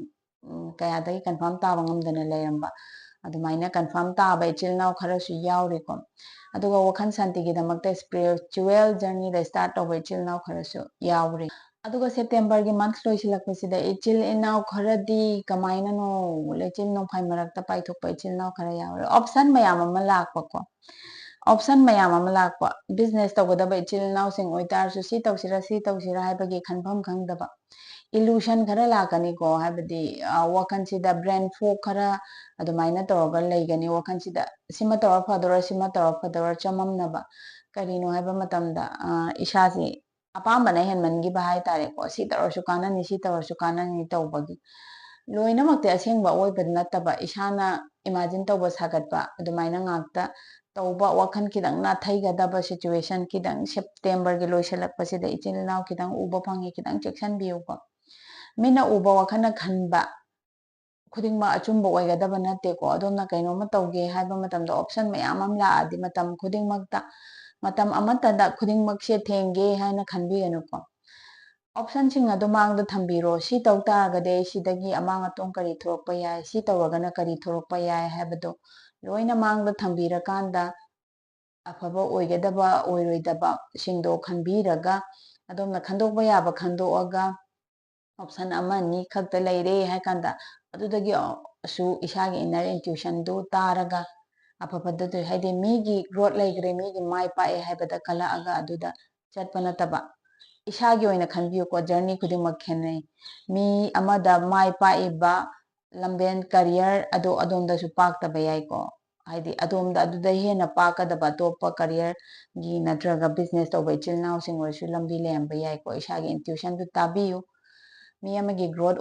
ꯀꯌꯥꯗꯒꯤ ꯀꯟꯐꯥꯔꯝ ꯇꯥꯕ ꯉꯝꯗꯅ ꯂꯩꯔꯝꯕ ꯑꯗꯨꯃꯥꯏꯅ ꯀꯟꯐꯥꯔꯝ ꯇꯥꯕ ꯏꯆꯤꯜ ꯏꯅꯥꯎ ꯈꯔꯁꯨ ꯌꯥꯎꯔꯤꯀꯣ ꯑꯗꯨꯒ ꯋꯥꯈꯜ ꯁꯥꯟꯇꯤꯒꯤꯗꯃꯛꯇ ꯁ꯭ꯄꯤꯔꯤꯆꯨꯋꯦꯜ ꯖꯔꯅꯤꯗ ꯁ꯭ꯇꯥꯔꯠ ꯇꯧꯕ ꯏꯆꯤꯜ ꯏꯅꯥꯎ ꯈꯔꯁꯨ ꯌꯥꯎꯔꯤ ꯑꯗꯨꯒ ꯁꯦꯞꯇꯦꯝꯕꯔꯒꯤ ꯃꯟꯠ ꯂꯣꯏꯁꯤꯜꯂꯛꯄꯁꯤꯗ ꯏꯆꯤꯜ ꯏꯅꯥꯎ ꯈꯔꯗꯤ ꯀꯃꯥꯏꯅꯅꯣ ꯂꯩꯆꯤꯜ ꯅꯣꯡꯐꯥꯏ ꯃꯔꯛꯇ ꯄꯥꯏꯊꯣꯛꯄ ꯏꯆꯤꯜ ꯏꯅꯥꯎ ꯈꯔ ꯌꯥꯎꯔꯤ ꯑꯣꯞꯁꯟ ꯃꯌꯥꯝ ꯑꯃ ꯂꯥꯛꯄꯀꯣ ꯑꯣꯞꯁꯟ ꯃꯌꯥꯝ ꯑꯃ ꯂꯥꯛꯄ ꯕꯤꯖꯤꯅꯦꯁ ꯇꯧꯒꯗꯕ ꯏꯆꯤꯜ ꯏꯅꯥꯎꯁꯤꯡ ꯑꯣꯏꯇꯥꯔꯁꯨ ꯁꯤ ꯇꯧꯁꯤꯔꯥ ꯍꯥꯏꯕꯒꯤ ꯈꯟꯐꯝ ꯈꯪꯗꯕ ꯏꯂꯨꯁꯟ ꯈꯔ ꯂꯥꯛꯀꯅꯤꯀꯣ ꯍꯥꯏꯕꯗꯤ ꯋꯥꯈꯜꯁꯤꯗ ꯕ꯭ꯔꯦꯟ ꯐꯣꯛ ꯈꯔ ꯑꯗꯨꯃꯥꯏꯅ ꯇꯧꯔꯒ ꯂꯩꯒꯅꯤ ꯋꯥꯈꯜꯁꯤꯗ ꯁꯤꯃ ꯇꯧꯔ ꯐꯗꯣꯔꯥ ꯁꯤꯃ ꯇꯧꯔ ꯐꯗꯣꯔꯥ ꯆꯃꯝꯅꯕ ꯀꯔꯤꯅꯣ ꯍꯥꯏꯕ ꯃꯇꯝꯗ ꯏꯁꯥꯁꯤ ꯑꯄꯥꯝꯕꯅ ꯍꯦꯟꯃꯟꯈꯤꯕ ꯍꯥꯏꯇꯥꯔꯦꯀꯣ ꯁꯤ ꯇꯧꯔꯁꯨ ꯀꯥꯟꯅꯅꯤ ꯁꯤ ꯇꯧꯔꯁꯨ ꯀꯥꯟꯅꯅꯤ ꯇꯧꯕꯒꯤ ꯂꯣꯏꯅꯃꯛꯇꯤ ꯑꯁꯦꯡꯕ ꯑꯣꯏꯕ ꯅꯠꯇꯕ ꯏꯁꯥꯅ ꯏꯃꯥꯖꯤꯟ ꯇꯧꯕ ꯁꯥꯒꯠꯄ ꯑꯗꯨꯃꯥꯏꯅ ꯉꯥꯛꯇ ꯇꯧꯕ ꯋꯥꯈꯜ ꯈꯤꯇꯪ ꯅꯥꯊꯩꯒꯗꯕ ꯁꯤꯆꯨꯋꯦꯁꯟ ꯈꯤꯇꯪ ꯁꯦꯞꯇꯦꯝꯕꯔꯒꯤ ꯂꯣꯏꯁꯤꯜꯂꯛꯄꯁꯤꯗ ꯏꯆꯤꯜ ꯏꯅꯥꯎ ꯈꯤꯇꯪ ꯎꯕ ꯐꯪꯉꯤ ꯈꯤꯇꯪ ꯆꯦꯛꯁꯤꯟꯕꯤꯌꯨꯀꯣ ꯃꯤꯅ ꯎꯕ ꯋꯥꯈꯜꯅ ꯈꯟꯕ ꯈꯨꯗꯤꯡꯃꯛ ꯑꯆꯨꯝꯕ ꯑꯣꯏꯒꯗꯕ ꯅꯠꯇꯦꯀꯣ ꯑꯗꯣꯝꯅ ꯀꯩꯅꯣꯝꯃ ꯇꯧꯒꯦ ꯍꯥꯏꯕ ꯃꯇꯝꯗ ꯑꯣꯞꯁꯟ ꯃꯌꯥꯝ ꯑꯃ ꯂꯥꯛꯑꯗꯤ ꯃꯇꯝ ꯈꯨꯗꯤꯡꯃꯛꯇ ꯃꯇꯝ ꯑꯃꯠꯇꯗ ꯈꯨꯗꯤꯡꯃꯛꯁꯦ ꯊꯦꯡꯒꯦ ꯍꯥꯏꯅ ꯈꯟꯕꯤꯒꯅꯨꯀꯣ ꯑꯣꯞꯁꯟꯁꯤꯡ ꯑꯗꯨ ꯃꯥꯡꯗ ꯊꯝꯕꯤꯔꯣ ꯁꯤ ꯇꯧ ꯇꯥꯔꯒꯗꯤ ꯑꯩ ꯁꯤꯗꯒꯤ ꯑꯃꯥꯡ ꯑꯇꯣꯡ ꯀꯔꯤ ꯊꯣꯛꯂꯛꯄ ꯌꯥꯏ ꯁꯤ ꯇꯧꯔꯒꯅ ꯀꯔꯤ ꯊꯣꯛꯂꯛꯄ ꯌꯥꯏ ꯍꯥꯏꯕꯗꯣ ꯂꯣꯏꯅ ꯃꯥꯡꯗ ꯊꯝꯕꯤꯔꯀꯥꯟꯗ ꯑꯐꯕ ꯑꯣꯏꯒꯗꯕ ꯑꯣꯏꯔꯣꯏꯗꯕ ꯁꯤꯡꯗꯣ ꯈꯟꯕꯤꯔꯒ ꯑꯗꯣꯝꯅ ꯈꯟꯗꯣꯛꯄ ꯌꯥꯕ ꯈꯟꯗꯣꯛꯑꯒ ꯑꯣꯞꯁꯟ ꯑꯃ ꯑꯅꯤ ꯈꯛꯇ ꯂꯩꯔꯦ ꯍꯥꯏ ꯀꯥꯟꯗ ꯑꯗꯨꯗꯒꯤꯁꯨ ꯏꯁꯥꯒꯤ ꯏꯟꯅꯔ ꯏꯟꯇ꯭ꯌꯨꯁꯟꯗꯨ ꯇꯥꯔꯒ ꯑꯐꯕꯗꯨ ꯍꯥꯏꯗꯤ ꯃꯤꯒꯤ ꯒ꯭ꯔꯣꯠ ꯂꯩꯈ꯭ꯔꯦ ꯃꯤꯒꯤ ꯃꯥꯏ ꯄꯥꯛꯑꯦ ꯍꯥꯏꯕꯗ ꯀꯜꯂꯛꯑꯒ ꯑꯗꯨꯗ ꯆꯠꯄ ꯅꯠꯇꯕ ꯏꯁꯥꯒꯤ ꯑꯣꯏꯅ ꯈꯟꯕꯤꯌꯨꯀꯣ ꯖꯔꯅꯤ ꯈꯨꯗꯤꯡꯃꯛ ꯈꯦꯠꯅꯩ ꯃꯤ ꯑꯃꯗ ꯃꯥꯏ ꯄꯥꯛꯏꯕ ꯂꯝꯕꯦꯟ ꯀꯔꯤꯌꯔ ꯑꯗꯣ ꯑꯗꯣꯝꯗꯁꯨ ꯄꯥꯛꯇꯕ ꯌꯥꯏꯀꯣ ꯍꯥꯏꯗꯤ ꯑꯗꯣꯝꯗ ꯑꯗꯨꯗ ꯍꯦꯟꯅ ꯄꯥꯛꯀꯗꯕ ꯑꯇꯣꯞꯄ ꯀꯔꯤꯌꯔꯒꯤ ꯅꯠꯇ꯭ꯔꯒ ꯕꯤꯖꯤꯅꯦꯁ ꯇꯧꯕ ꯏꯆꯤꯜ ꯏꯅꯥꯎꯁꯤꯡ ꯑꯣꯏꯔꯁꯨ ꯂꯝꯕꯤ ꯂꯩꯔꯝꯕ ꯌꯥꯏꯀꯣ ꯏꯁꯥꯒꯤ ꯏꯟꯇ꯭ꯌꯨꯁꯟꯗꯨ ꯇꯥꯕꯤꯌꯨ ꯃꯤ ꯑꯃꯒꯤ ꯒ꯭ꯔꯣꯠ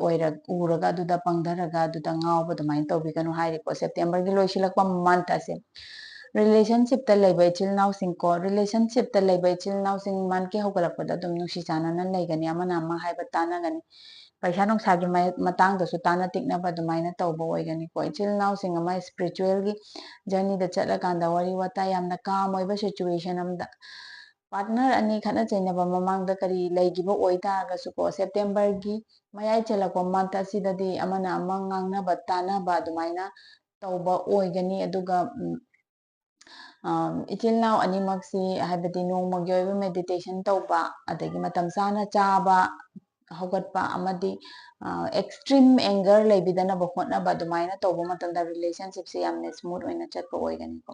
ꯎꯔꯒ ꯑꯗꯨꯗ ꯄꯪꯊꯔꯒ ꯑꯗꯨꯗ ꯉꯥꯎꯕ ꯑꯗꯨꯃꯥꯏꯅ ꯇꯧꯕꯤꯒꯅꯨ ꯍꯥꯏꯔꯤꯀꯣ ꯁꯦꯞꯇꯦꯝꯕꯔꯒꯤ ꯂꯣꯏꯁꯤꯜꯂꯛꯄ ꯃꯟꯠ ꯑꯁꯦ ꯔꯤꯂꯦꯁꯟꯁꯤꯞꯇ ꯂꯩꯕ ꯏꯆꯤꯜ ꯏꯅꯥꯎꯁꯤꯡꯀꯣ ꯔꯤꯂꯦꯁꯟꯁꯤꯞꯇ ꯂꯩꯕ ꯏꯆꯤꯜ ꯏꯅꯥꯎꯁꯤꯡ ꯃꯟꯠꯀꯤ ꯍꯧꯒꯠꯂꯛꯄꯗ ꯑꯗꯨꯝ ꯅꯨꯡꯁꯤ ꯆꯥꯟꯅꯅ ꯂꯩꯒꯅꯤ ꯑꯃꯅ ꯑꯃ ꯍꯥꯏꯕ ꯇꯥꯟꯅꯒꯅꯤ ꯄꯩꯁꯥ ꯅꯨꯡꯁꯥꯒꯤ ꯃꯇꯥꯡꯗꯁꯨ ꯇꯥꯟꯅ ꯇꯤꯛꯅꯕ ꯑꯗꯨꯃꯥꯏꯅ ꯇꯧꯕ ꯑꯣꯏꯒꯅꯤꯀꯣ ꯏꯆꯤꯜ ꯏꯅꯥꯎꯁꯤꯡ ꯑꯃ ꯁ꯭ꯄꯤꯔꯤꯆꯨꯋꯦꯜꯒꯤ ꯖꯔꯅꯤꯗ ꯆꯠꯂꯀꯥꯟꯗ ꯋꯥꯔꯤ ꯋꯥꯇꯥꯏ ꯌꯥꯝꯅ ꯀꯥꯝ ꯑꯣꯏꯕ ꯁꯤꯆꯨꯋꯦꯁꯟ ꯑꯃꯗ ꯄꯥꯔꯠꯅꯔ ꯑꯅꯤ ꯈꯠꯅ ꯆꯩꯅꯕ ꯃꯃꯥꯡꯗ ꯀꯔꯤ ꯂꯩꯈꯤꯕ ꯑꯣꯏꯇꯥꯔꯒꯁꯨꯀꯣ ꯁꯦꯞꯇꯦꯝꯕꯔꯒꯤ ꯃꯌꯥꯏ ꯆꯜꯂꯛꯄ ꯃꯟꯠ ꯑꯁꯤꯗꯗꯤ ꯑꯃꯅ ꯑꯃ ꯉꯥꯡꯅꯕ ꯇꯥꯟꯅꯕ ꯑꯗꯨꯃꯥꯏꯅ ꯇꯧꯕ ꯑꯣꯏꯒꯅꯤ ꯑꯗꯨꯒ ꯏꯆꯤꯜ ꯏꯅꯥꯎ ꯑꯅꯤꯃꯛꯁꯤ ꯍꯥꯏꯕꯗꯤ ꯅꯣꯡꯃꯒꯤ ꯑꯣꯏꯕ ꯃꯦꯗꯤꯇꯦꯁꯟ ꯇꯧꯕ ꯑꯗꯒꯤ ꯃꯇꯝ ꯆꯥꯅ ꯆꯥꯕ ꯍꯧꯒꯠꯄ ꯑꯃꯗꯤ ꯑꯦꯛꯁꯇ꯭ꯔꯤꯝ ꯑꯦꯡꯒꯔ ꯂꯩꯕꯤꯗꯅꯕ ꯍꯣꯠꯅꯕ ꯑꯗꯨꯃꯥꯏꯅ ꯇꯧꯕ ꯃꯇꯝꯗ ꯔꯤꯂꯦꯁꯟꯁꯤꯞꯁꯦ ꯌꯥꯝꯅ ꯁ꯭ꯃꯨꯠ ꯑꯣꯏꯅ ꯆꯠꯄ ꯑꯣꯏꯒꯅꯤꯀꯣ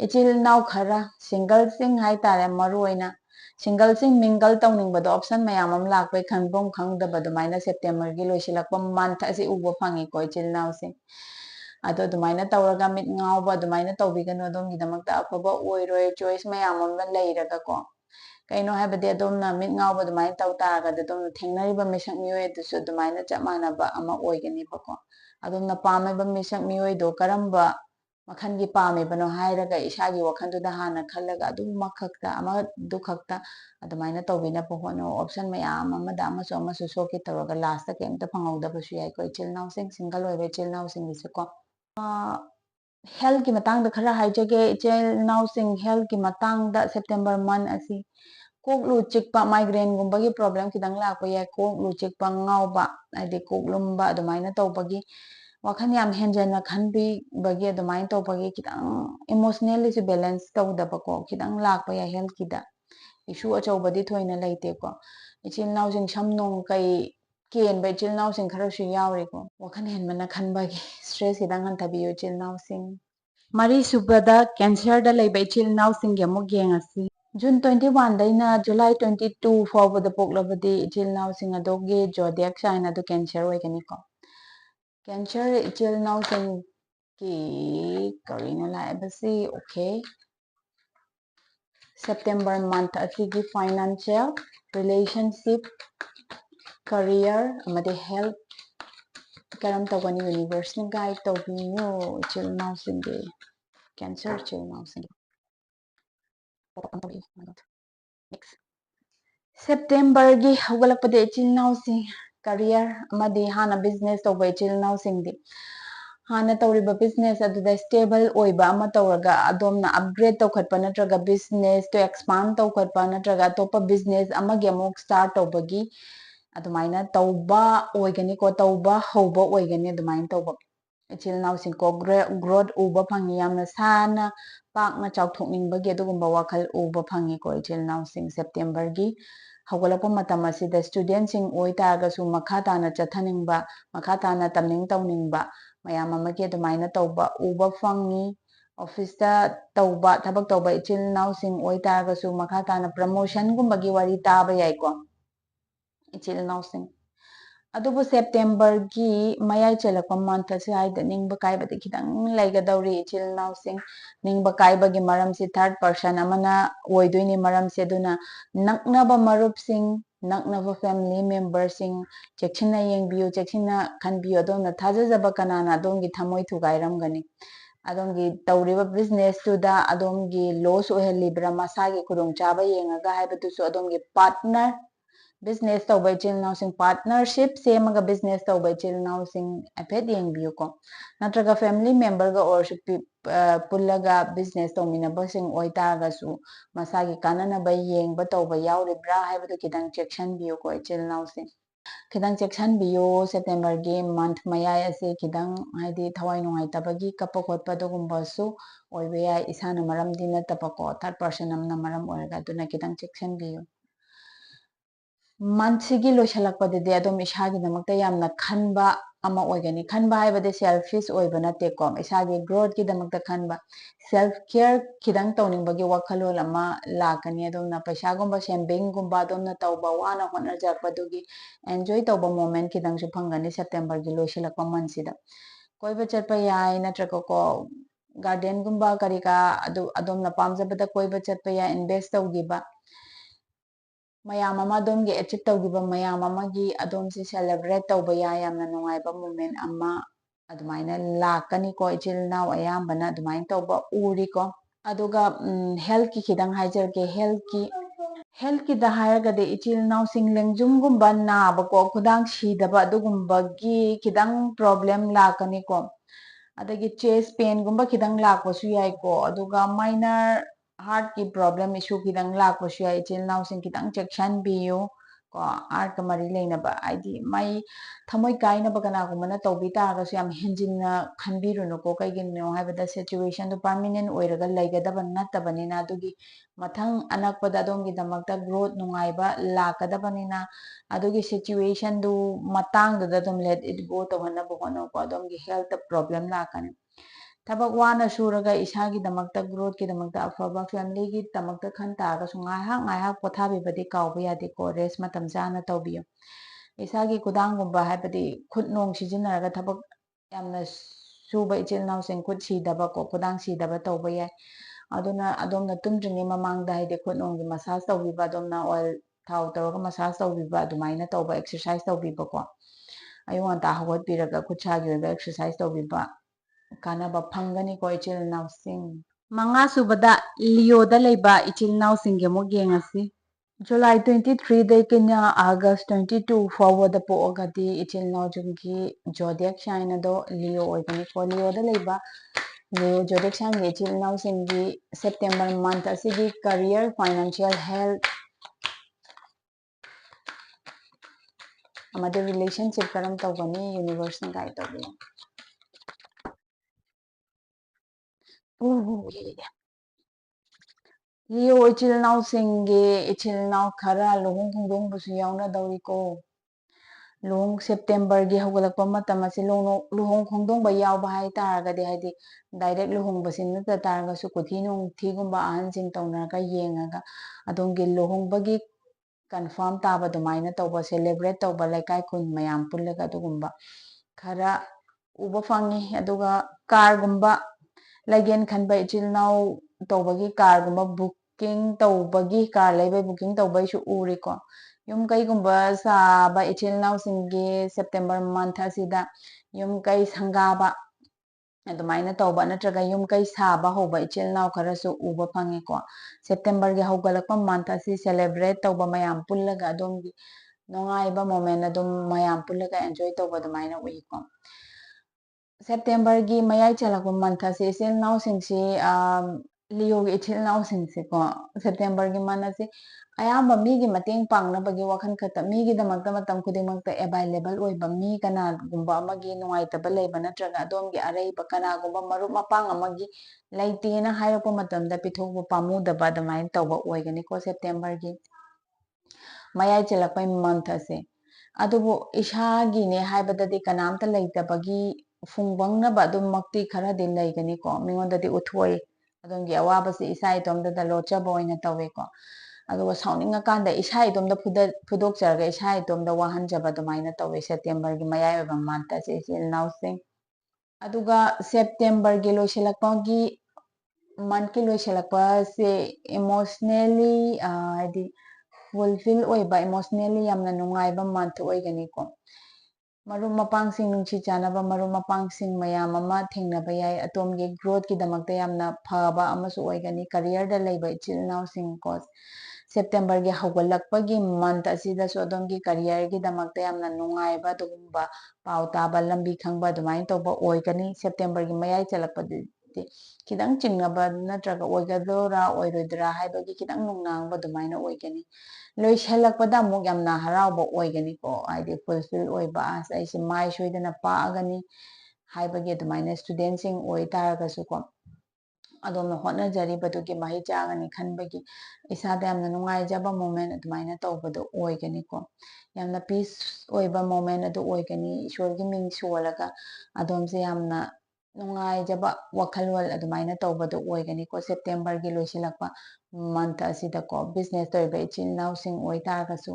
ꯏꯆꯤꯜ ꯏꯅꯥꯎ ꯈꯔ ꯁꯤꯡꯒꯜꯁꯤꯡ ꯍꯥꯏꯇꯥꯔꯦ ꯃꯔꯨ ꯑꯣꯏꯅ single sing mingle tauningbado option mayam am lakpai khanbom khangdaba dumaina September gi loisilakpa month asi uba phangi ko ichil naw sing ado dumaina tawraga mit ngawba dumaina tawbigano adom gidamakta afaba oiroi choice mayam am leiraga ko kaino habade adom na mit ngawba dumaina taw taraga adom thengnariba misak mioi dusu dumaina chap manaba ama oigani bako adom na pameba misak mioi do karamba makhangi pamebano hairaga isagi wakhanduda hana khallaga adum makhakta ama dukhakta adumaina tawbina pohono option mayam amada amaso amaso soki tawraga last ta kemta phangauda basu yai ko ichil naw sing single oibe ichil naw sing bisu ko health ki matang da khara haijage ichil naw sing health ki matang da September month asi kok lu chikpa migraine gumba gi problem kidang lakpa yai kok lu chikpa ngawba adi kok lumba adumaina tawbagi wakhan yam henjana khanbi bagi adumain tawbagi kidang emotionally su balance tawdaba ko kidang lakpa ya health kida issue achawbadi thoina leite ko ichil naw sing samnong kai ken ba ichil naw sing khara su yawri ko wakhan henmana khanbagi stress kidang hantabiyo ichil naw sing mari subada cancer da leiba ichil naw sing ge mo gengasi June 21 daina July 22 fawbada poklabadi ichil naw sing adogi zodiac sign adu cancer oigani ko cancer ichil naw sing ki karino laibasi okay September month asigi financial relationship career amadi health karam tawani universe ni guide tawbiyo ichil naw sing ge cancer ichil naw sing next September gi hawalakpade ichil naw sing career amadi hana business tawba ichil naw sing di hana tawriba business aduda stable oiba ama tawraga adomna upgrade tawkhatpa natraga business to expand tawkhatpa natraga atopa business amagi amuk start tawbagi adumaina tawba oigani ko tawba hawba oigani adumaina tawba ichil naw sing ko growth uba phangi yamna sana pakna chawthokningbagi adugumba wakhal uba phangi ko ichil naw sing September gi hawgalakpa matam asida student sing oi taragasu makha tana chathaningba makha tana tamning tawningba mayam amagi adumaina tawba uba phangi office ta tawba thabak tawba ichil naw sing oi taragasu makha tana promotion gumbagi wari taba yai ko ichil naw sing adubu September gi mayai chelakpa month asi haida ningba kaibadi khidang laigadawri ichil naw sing ningba kaibagi maramsi third person amana oidoini maramsi aduna naknaba marup sing naknaba family member sing chekchina yengbiyu chekchina khanbiyu adona thajajaba kanana adongi thamoi thugairamgani adongi tawriba business tuda adongi loss oihalibra masagi khudongchaba yengaga haibadusu adongi partner business tawba ichil naw sing partnership semaga business tawba ichil naw sing aphet yengbiyu ko natraga family member ga or pullaga business tawminaba sing oi taragasu masagi kananaba yengba tawba yawribra haibadu kidang chekshanbiyu ko ichil naw sing kidang chekshanbiyu September gi month mayai ase kidang haidi thawai nungaitabagi kappa khotpa dugumbasu oiba yai isana maramdi nataba ko third person amna maram oiraga aduna kidang chekshanbiyu monthsigi loisalakpadadi adom isagidamagta yamna khanba ama oigani khanba haibade selfish oiba nate ko isagi growth gidamakta khanba self care kidang tawningbagi wakhalol ama lakani adomna paisa gumba saving gumba adomna tawba wana hotnajakpadugi enjoy tawba moment kidang su phangani September gi loisalakpa month sida koiba chatpa yai natraga ko garden gumba karika adomna pamjabada koiba chatpa yai invest tawgiba mayam ama adomgi achieve tawgiba mayam amagi adomsi celebrate tawba yai yamna nungaiba moment ama adumaina lakani ko ichil naw ayambana adumaina tawba uri ko aduga health ki khidang haijarge health ki da hairagade ichil naw sing lengjum gumba naba ko khudang sidaba adugumba-gi khidang problem lakani ko adagi chest pain gumba khidang lakpasu yai ko aduga minor heart ki problem issue khidang lakpasu yai ichil naw sing khidang chekshanbiyu ko heart ka mari leinaba aidi mai thamoi kainaba kanagumana tawbi taragasu yam henjinna khanbiruno ko kaigino haibada situation du permanent oiraga laigadaba nattabanina adugi mathang anakpada adongi damakta growth nungaiba lakadabanina adugi situation du matang du let it go tawhanaba hono ko adongi health problem lakani ꯊꯕꯛ ꯋꯥꯅ ꯁꯨꯔꯒ ꯏꯁꯥꯒꯤꯗꯃꯛꯇ ꯒ꯭ꯔꯣꯠꯀꯤꯗꯃꯛꯇ ꯑꯐꯕ ꯐꯦꯃꯤꯂꯤꯒꯤꯗꯃꯛꯇ ꯈꯟ ꯇꯥꯔꯒꯁꯨ ꯉꯥꯏꯍꯥꯛ ꯄꯣꯊꯥꯕꯤꯕꯗꯤ ꯀꯥꯎꯕ ꯌꯥꯗꯦꯀꯣ race ꯃꯇꯝ ꯆꯥꯅ ꯇꯧꯕꯤꯌꯨ ꯏꯁꯥꯒꯤ ꯈꯨꯗꯥꯡꯒꯨꯝꯕ ꯍꯥꯏꯕꯗꯤ ꯈꯨꯠ ꯅꯣꯡ ꯁꯤꯖꯤꯟꯅꯔꯒ ꯊꯕꯛ ꯌꯥꯝꯅ ꯁꯨꯕ ꯏꯆꯤꯜ ꯏꯅꯥꯎꯁꯤꯡ ꯈꯨꯠ ꯁꯤꯗꯕꯀꯣ ꯈꯨꯗꯥꯡ ꯁꯤꯗꯕ ꯇꯧꯕ ꯌꯥꯏ ꯑꯗꯨꯅ ꯑꯗꯣꯝꯅ ꯇꯨꯝꯗ꯭ꯔꯤꯉꯩ ꯃꯃꯥꯡꯗ ꯍꯥꯏꯗꯤ ꯈꯨꯠ ꯅꯣꯡꯒꯤ ꯃꯁꯥꯖ ꯇꯧꯕꯤꯕ ꯑꯗꯣꯝꯅ ꯑꯣꯏꯜ ꯊꯥꯎ ꯇꯧꯔꯒ ꯃꯁꯥꯖ ꯇꯧꯕꯤꯕ ꯑꯗꯨꯃꯥꯏꯅ ꯇꯧꯕ ꯑꯦꯛꯁꯔꯁꯥꯏꯁ ꯇꯧꯕꯤꯕꯀꯣ ꯑꯌꯨꯛ ꯉꯟꯇꯥ ꯍꯧꯒꯠꯄꯤꯔꯒ ꯈꯨꯠꯁꯥꯒꯤ ꯑꯣꯏꯕ ꯑꯦꯛꯁꯔꯁꯥꯏꯁ ꯇꯧꯕꯤꯕ ꯀꯥꯟꯅꯕ ꯐꯪꯒꯅꯤꯀꯣ ꯏꯆꯤꯜ ꯏꯅꯥꯎꯁꯤꯡ ꯃꯉꯥ ꯁꯨꯕꯗ ꯂꯤꯑꯣꯗ ꯂꯩꯕ ꯏꯆꯤꯜ ꯏꯅꯥꯎꯁꯤꯡꯒꯤ ꯑꯃꯨꯛ ꯌꯦꯡꯉꯁꯤ ꯖꯨꯂꯥꯏ 23ꯗꯒꯤꯅ ꯑꯥꯒꯁ 22 ꯐꯥꯎꯕꯗ ꯄꯣꯛꯑꯒꯗꯤ ꯏꯆꯤꯜ ꯏꯅꯥꯎꯁꯤꯡꯒꯤ ꯖꯣꯗꯤꯌꯥꯛ ꯁꯥꯏꯟ ꯑꯗꯣ ꯂꯤꯑꯣ ꯑꯣꯏꯒꯅꯤꯀꯣ ꯂꯤꯑꯣꯗ ꯂꯩꯕ ꯂꯤꯑꯣ ꯖꯣꯗꯤꯌꯥꯛ ꯁꯥꯏꯟꯒꯤ ꯏꯆꯤꯜ ꯏꯅꯥꯎꯁꯤꯡꯒꯤ ꯁꯦꯞꯇꯦꯝꯕꯔ ꯃꯟꯊ ꯑꯁꯤꯒꯤ ꯀꯔꯤꯌꯔ ꯐꯥꯏꯅꯥꯟꯁꯤꯌꯦꯜ ꯍꯦꯜꯊ ꯑꯃꯗꯤ ꯔꯤꯂꯦꯁꯟꯁꯤꯞ ꯀꯔꯝ ꯇꯧꯒꯅꯤ ꯌꯨꯅꯤꯚꯔꯁꯅ ꯒꯥꯏꯗ ꯇꯧꯕꯤꯌꯨ ꯂꯤꯑꯣ ꯏꯆꯤꯜ ꯏꯅꯥꯎꯁꯤꯡꯒꯤ ꯏꯆꯤꯜ ꯏꯅꯥꯎ ꯈꯔ ꯂꯨꯍꯣꯡ ꯈꯣꯡꯗꯣꯡꯕꯁꯨ ꯌꯥꯎꯅꯗꯧꯔꯤꯀꯣ ꯁꯦꯞꯇꯦꯝꯕꯔꯒꯤ ꯍꯧꯒꯠꯂꯛꯄ ꯃꯇꯝ ꯑꯁꯤ ꯂꯨꯍꯣꯡ ꯈꯣꯡꯗꯣꯡꯕ ꯌꯥꯎꯕ ꯍꯥꯏꯇꯥꯔꯒꯗꯤ ꯍꯥꯏꯗꯤ ꯗꯥꯏꯔꯦꯛ ꯂꯨꯍꯣꯡꯕꯁꯤ ꯅꯠꯇ ꯇꯥꯔꯒꯁꯨ ꯀꯨꯊꯤ ꯅꯨꯡꯊꯤꯒꯨꯝꯕ ꯑꯍꯟꯁꯤꯡ ꯇꯧꯅꯔꯒ ꯌꯦꯡꯉꯒ ꯑꯗꯣꯝꯒꯤ ꯂꯨꯍꯣꯡꯕꯒꯤ ꯀꯟꯐꯥꯔꯝ ꯇꯥꯕ ꯑꯗꯨꯃꯥꯏꯅ ꯇꯧꯕ ꯁꯦꯂꯦꯕ꯭ꯔꯦꯠ ꯇꯧꯕ ꯂꯩꯀꯥꯏ ꯈꯨꯟ ꯃꯌꯥꯝ ꯄꯨꯜꯂꯒ ꯑꯗꯨꯒꯨꯝꯕ ꯈꯔ ꯎꯕ ꯐꯪꯉꯤ ꯑꯗꯨꯒ ꯀꯥꯔꯒꯨꯝꯕ ꯂꯩꯒꯦꯟ ꯈꯟꯕ ꯏꯆꯤꯜ ꯏꯅꯥꯎ ꯇꯧꯕꯒꯤ ꯀꯥꯔꯒꯨꯝꯕ ꯕꯨꯛꯀꯤꯡ ꯇꯧꯕꯒꯤ ꯀꯥꯔ ꯂꯩꯕꯩ ꯕꯨꯛꯀꯤꯡ ꯇꯧꯕꯩꯁꯨ ꯎꯔꯤꯀꯣ ꯌꯨꯝ ꯀꯩꯒꯨꯝꯕ ꯁꯥꯕ ꯏꯆꯤꯜ ꯏꯅꯥꯎꯁꯤꯡꯒꯤ ꯁꯦꯞꯇꯦꯝꯕꯔ ꯃꯟꯊ ꯑꯁꯤꯗ ꯌꯨꯝ ꯀꯩ ꯁꯪꯒꯥꯕ ꯑꯗꯨꯃꯥꯏꯅ ꯇꯧꯕ ꯅꯠꯇ꯭ꯔꯒ ꯌꯨꯝ ꯀꯩ ꯁꯥꯕ ꯍꯧꯕ ꯏꯆꯤꯜ ꯏꯅꯥꯎ ꯈꯔꯁꯨ ꯎꯕ ꯐꯪꯉꯤꯀꯣ ꯁꯦꯞꯇꯦꯝꯕꯔꯒꯤ ꯍꯧꯒꯠꯂꯛꯄ ꯃꯟꯊ ꯑꯁꯤ ꯁꯦꯂꯦꯕ꯭ꯔꯦꯠ ꯇꯧꯕ ꯃꯌꯥꯝ ꯄꯨꯜꯂꯒ ꯑꯗꯣꯝꯒꯤ ꯅꯨꯡꯉꯥꯏꯕ ꯃꯣꯃꯦꯟ ꯑꯗꯨꯝ ꯃꯌꯥꯝ ꯄꯨꯜꯂꯒ ꯑꯦꯟꯖꯣꯏ ꯇꯧꯕ ꯑꯗꯨꯃꯥꯏꯅ ꯎꯏꯀꯣ ꯁꯦꯞꯇꯦꯝꯕꯔꯒꯤ ꯃꯌꯥꯏ ꯆꯜꯂꯛꯄ ꯃꯟꯊꯁꯤ ꯏꯆꯤꯜ ꯏꯅꯥꯎꯁꯤꯡꯁꯤ ꯂꯤꯑꯣꯒꯤ ꯏꯆꯤꯜ ꯏꯅꯥꯎꯁꯤꯡꯁꯤꯀꯣ ꯁꯦꯞꯇꯦꯝꯕꯔꯒꯤ ꯃꯟ ꯑꯁꯤ ꯑꯌꯥꯝꯕ ꯃꯤꯒꯤ ꯃꯇꯦꯡ ꯄꯥꯡꯅꯕꯒꯤ ꯋꯥꯈꯜ ꯈꯛꯇ ꯃꯤꯒꯤꯗꯃꯛꯇ ꯃꯇꯝ ꯈꯨꯗꯤꯡꯃꯛꯇ ꯑꯦꯚꯥꯏꯂꯦꯕꯜ ꯑꯣꯏꯕ ꯃꯤ ꯀꯅꯥꯒꯨꯝꯕ ꯑꯃꯒꯤ ꯅꯨꯡꯉꯥꯏꯇꯕ ꯂꯩꯕ ꯅꯠꯇ꯭ꯔꯒ ꯑꯗꯣꯝꯒꯤ ꯑꯔꯩꯕ ꯀꯅꯥꯒꯨꯝꯕ ꯃꯔꯨꯞ ꯃꯄꯥꯡ ꯑꯃꯒꯤ ꯂꯩꯇꯦꯅ ꯍꯥꯏꯔꯛꯄ ꯃꯇꯝꯗ ꯄꯤꯊꯣꯛꯄ ꯄꯥꯝꯃꯨꯗꯕ ꯑꯗꯨꯃꯥꯏꯅ ꯇꯧꯕ ꯑꯣꯏꯒꯅꯤꯀꯣ ꯁꯦꯞꯇꯦꯝꯕꯔꯒꯤ ꯃꯌꯥꯏ ꯆꯜꯂꯛꯄꯩ ꯃꯟꯊ ꯑꯁꯦ ꯑꯗꯨꯕꯨ ꯏꯁꯥꯒꯤꯅꯦ ꯍꯥꯏꯕꯗꯗꯤ ꯀꯅꯥꯝꯇ ꯂꯩꯇꯕꯒꯤ ꯐꯨꯡꯕꯪꯅꯕ ꯑꯗꯨꯃꯛꯇꯤ ꯈꯔꯗꯤ ꯂꯩꯒꯅꯤꯀꯣ ꯃꯤꯉꯣꯟꯗꯗꯤ ꯎꯠꯊꯣꯛꯏ ꯑꯗꯣꯝꯒꯤ ꯑꯋꯥꯕꯁꯤ ꯏꯁꯥ ꯏꯇꯣꯝꯇꯗ ꯂꯣꯠꯆꯕ ꯑꯣꯏꯅ ꯇꯧꯋꯦꯀꯣ ꯑꯗꯨꯒ ꯁꯥꯎꯅꯤꯡꯉꯀꯥꯟꯗ ꯏꯁꯥ ꯏꯇꯣꯝꯗ ꯐꯨꯗꯣꯛꯆꯔꯒ ꯏꯁꯥ ꯏꯇꯣꯝꯗ ꯋꯥꯍꯟꯖꯕ ꯑꯗꯨꯃꯥꯏꯅ ꯇꯧꯋꯤ ꯁꯦꯞꯇꯦꯝꯕꯔꯒꯤ ꯃꯌꯥꯏ ꯑꯣꯏꯕ ꯃꯟꯊꯁꯦ ꯏꯆꯤꯜ ꯏꯅꯥꯎꯁꯤꯡ ꯑꯗꯨꯒ ꯁꯦꯞꯇꯦꯝꯕꯔꯒꯤ ꯂꯣꯏꯁꯤꯜꯂꯛꯄꯒꯤ ꯃꯟꯊꯀꯤ ꯂꯣꯏꯁꯤꯜꯂꯛꯄꯁꯦ ꯏꯃꯣꯁꯅꯦꯜꯂꯤ ꯍꯥꯏꯗꯤ ꯐꯨꯜꯐꯤꯜ ꯑꯣꯏꯕ ꯏꯃꯣꯁꯅꯦꯜꯂꯤ ꯌꯥꯝꯅ ꯅꯨꯡꯉꯥꯏꯕ ꯃꯟꯊ ꯑꯣꯏꯒꯅꯤꯀꯣ ꯃꯔꯨꯞ ꯃꯄꯥꯡꯁꯤꯡ ꯅꯨꯡꯁꯤ ꯆꯥꯟꯅꯕ ꯃꯔꯨꯞ ꯃꯄꯥꯡꯁꯤꯡ ꯃꯌꯥꯝ ꯑꯃ ꯊꯦꯡꯅꯕ ꯌꯥꯏ ꯑꯗꯣꯝꯒꯤ ꯒ꯭ꯔꯣꯠꯀꯤꯗꯃꯛꯇ ꯌꯥꯝꯅ ꯐꯕ ꯑꯃꯁꯨ ꯑꯣꯏꯒꯅꯤ ꯀꯔꯤꯌꯔꯗ ꯂꯩꯕ ꯏꯆꯤꯜ ꯏꯅꯥꯎꯁꯤꯡꯀꯣ ꯁꯦꯞꯇꯦꯝꯕꯔꯒꯤ ꯍꯧꯒꯠꯂꯛꯄꯒꯤ ꯃꯟꯊ ꯑꯁꯤꯗꯁꯨ ꯑꯗꯣꯝꯒꯤ ꯀꯔꯤꯌꯔꯒꯤꯗꯃꯛꯇ ꯌꯥꯝꯅ ꯅꯨꯡꯉꯥꯏꯕ ꯑꯗꯨꯒꯨꯝꯕ ꯄꯥꯎ ꯇꯥꯕ ꯂꯝꯕꯤ ꯈꯪꯕ ꯑꯗꯨꯃꯥꯏꯅ ꯇꯧꯕ ꯑꯣꯏꯒꯅꯤ ꯁꯦꯞꯇꯦꯝꯕꯔꯒꯤ ꯃꯌꯥꯏ ꯆꯜꯂꯛꯄꯗꯗꯤ ꯈꯤꯇꯪ ꯆꯤꯡꯅꯕ ꯅꯠꯇ꯭ꯔꯒ ꯑꯣꯏꯒꯗꯣꯏꯔꯥ ꯑꯣꯏꯔꯣꯏꯗ꯭ꯔꯥ ꯍꯥꯏꯕꯒꯤ ꯈꯤꯇꯪ ꯅꯨꯡꯅꯥꯡꯕ ꯑꯗꯨꯃꯥꯏꯅ ꯑꯣꯏꯒꯅꯤ ꯂꯣꯏꯁꯤꯜꯂꯛꯄꯗ ꯑꯃꯨꯛ ꯌꯥꯝꯅ ꯍꯔꯥꯎꯕ ꯑꯣꯏꯒꯅꯤꯀꯣ ꯍꯥꯏꯗꯤ ꯐꯨꯜꯐꯤꯜ ꯑꯣꯏꯕ ꯑꯁ ꯑꯩꯁꯦ ꯃꯥꯏ ꯁꯣꯏꯗꯅ ꯄꯥꯛꯑꯒꯅꯤ ꯍꯥꯏꯕꯒꯤ ꯑꯗꯨꯃꯥꯏꯅ ꯏꯁꯇꯨꯗꯦꯟꯁꯤꯡ ꯑꯣꯏ ꯇꯥꯔꯒꯁꯨꯀꯣ ꯑꯗꯣꯝꯅ ꯍꯣꯠꯅꯖꯔꯤꯕꯗꯨꯒꯤ ꯃꯍꯩ ꯆꯥꯒꯅꯤ ꯈꯟꯕꯒꯤ ꯏꯁꯥꯗ ꯌꯥꯝꯅ ꯅꯨꯡꯉꯥꯏꯖꯕ ꯃꯣꯃꯦꯟ ꯑꯗꯨꯃꯥꯏꯅ ꯇꯧꯕꯗꯣ ꯑꯣꯏꯒꯅꯤꯀꯣ ꯌꯥꯝꯅ ꯄꯤꯁ ꯑꯣꯏꯕ ꯃꯣꯃꯦꯟ ꯑꯗꯨ ꯑꯣꯏꯒꯅꯤ ꯏꯁꯣꯔꯒꯤ ꯃꯤꯡ ꯁꯣꯜꯂꯒ ꯑꯗꯣꯝꯁꯦ ꯌꯥꯝꯅ ꯅꯨꯡꯉꯥꯏꯖꯕ ꯋꯥꯈꯜꯂꯣꯟ ꯑꯗꯨꯃꯥꯏꯅ ꯇꯧꯕꯗꯣ ꯑꯣꯏꯒꯅꯤꯀꯣ ꯁꯦꯞꯇꯦꯝꯕꯔꯒꯤ ꯂꯣꯏꯁꯤꯜꯂꯛꯄ ꯃꯟꯊ ꯑꯁꯤꯗꯀꯣ ꯕꯤꯖꯤꯅꯦꯁ ꯇꯧꯔꯤꯕ ꯏꯆꯤꯜ ꯏꯅꯥꯎꯁꯤꯡ ꯑꯣꯏꯇꯥꯔꯒꯁꯨ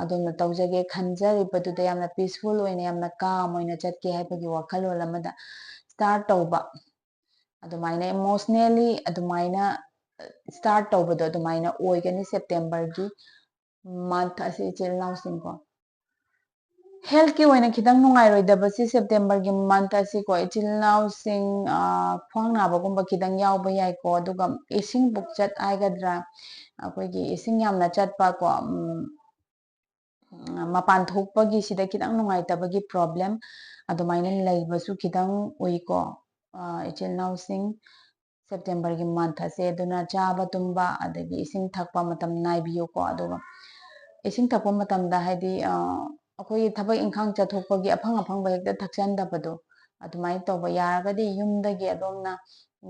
ꯑꯗꯣꯝꯅ ꯇꯧꯖꯒꯦ ꯈꯟꯖꯔꯤꯕꯗꯨꯗ ꯌꯥꯝꯅ ꯄꯤꯁꯐꯨꯜ ꯑꯣꯏꯅ ꯌꯥꯝꯅ ꯀꯥꯝ ꯑꯣꯏꯅ ꯆꯠꯀꯦ ꯍꯥꯏꯕꯒꯤ ꯋꯥꯈꯜꯂꯣꯟ ꯑꯃꯗ ꯁ꯭ꯇꯥꯔꯠ ꯇꯧꯕ ꯑꯗꯨꯃꯥꯏꯅ ꯏꯃꯣꯁꯅꯦꯜꯂꯤ ꯑꯗꯨꯃꯥꯏꯅ ꯁ꯭ꯇꯥꯔꯠ ꯇꯧꯕꯗꯣ ꯑꯗꯨꯃꯥꯏꯅ ꯑꯣꯏꯒꯅꯤ ꯁꯦꯞꯇꯦꯝꯕꯔꯒꯤ ꯃꯟꯊ ꯑꯁꯤ ꯏꯆꯤꯜ ꯏꯅꯥꯎꯁꯤꯡꯀꯣ ꯍꯦꯜꯊꯀꯤ ꯑꯣꯏꯅ ꯈꯤꯇꯪ ꯅꯨꯡꯉꯥꯏꯔꯣꯏꯗꯕꯁꯤ ꯁꯦꯞꯇꯦꯝꯕꯔꯒꯤ ꯃꯟꯊ ꯑꯁꯤꯀꯣ ꯏꯆꯤꯜ ꯏꯅꯥꯎꯁꯤꯡ ꯈ꯭ꯋꯥꯡ ꯅꯥꯕꯒꯨꯝꯕꯈꯤꯇꯪ ꯌꯥꯎꯕ ꯌꯥꯏꯀꯣ ꯑꯗꯨꯒ ꯏꯁꯤꯡ ꯄꯨꯛꯆꯠ ꯍꯥꯏꯒꯗ꯭ꯔꯥ ꯑꯩꯈꯣꯏꯒꯤ ꯏꯁꯤꯡ ꯌꯥꯝꯅ ꯆꯠꯄꯀꯣ ꯃꯄꯥꯟ ꯊꯣꯛꯄꯒꯤꯁꯤꯗ ꯈꯤꯇꯪ ꯅꯨꯡꯉꯥꯏꯇꯕꯒꯤ ꯄ꯭ꯔꯣꯕ꯭ꯂꯦꯝ ꯑꯗꯨꯃꯥꯏꯅ ꯂꯩꯕꯁꯨ ꯈꯤꯇꯪ ꯎꯏꯀꯣ ꯏꯆꯤꯜ ꯏꯅꯥꯎꯁꯤꯡ ꯁꯦꯞꯇꯦꯝꯕꯔꯒꯤ ꯃꯟꯊꯁꯦ ꯑꯗꯨꯅ ꯆꯥꯕ ꯇꯨꯝꯕ ꯑꯗꯒꯤ ꯏꯁꯤꯡ ꯊꯛꯄ ꯃꯇꯝ ꯅꯥꯏꯕꯤꯌꯨꯀꯣ ꯑꯗꯨꯒ ꯏꯁꯤꯡ ꯊꯛꯄ ꯃꯇꯝꯗ ꯍꯥꯏꯗꯤ ꯑꯩꯈꯣꯏꯒꯤ ꯊꯕꯛ ꯏꯪꯈꯥꯡ ꯆꯠꯊꯣꯛꯄꯒꯤ ꯑꯐꯪ ꯑꯐꯪꯕ ꯍꯦꯛꯇ ꯊꯛꯆꯟꯗꯕꯗꯣ ꯑꯗꯨꯃꯥꯏꯅ ꯇꯧꯕ ꯌꯥꯔꯒꯗꯤ ꯌꯨꯝꯗꯒꯤ ꯑꯗꯣꯝꯅ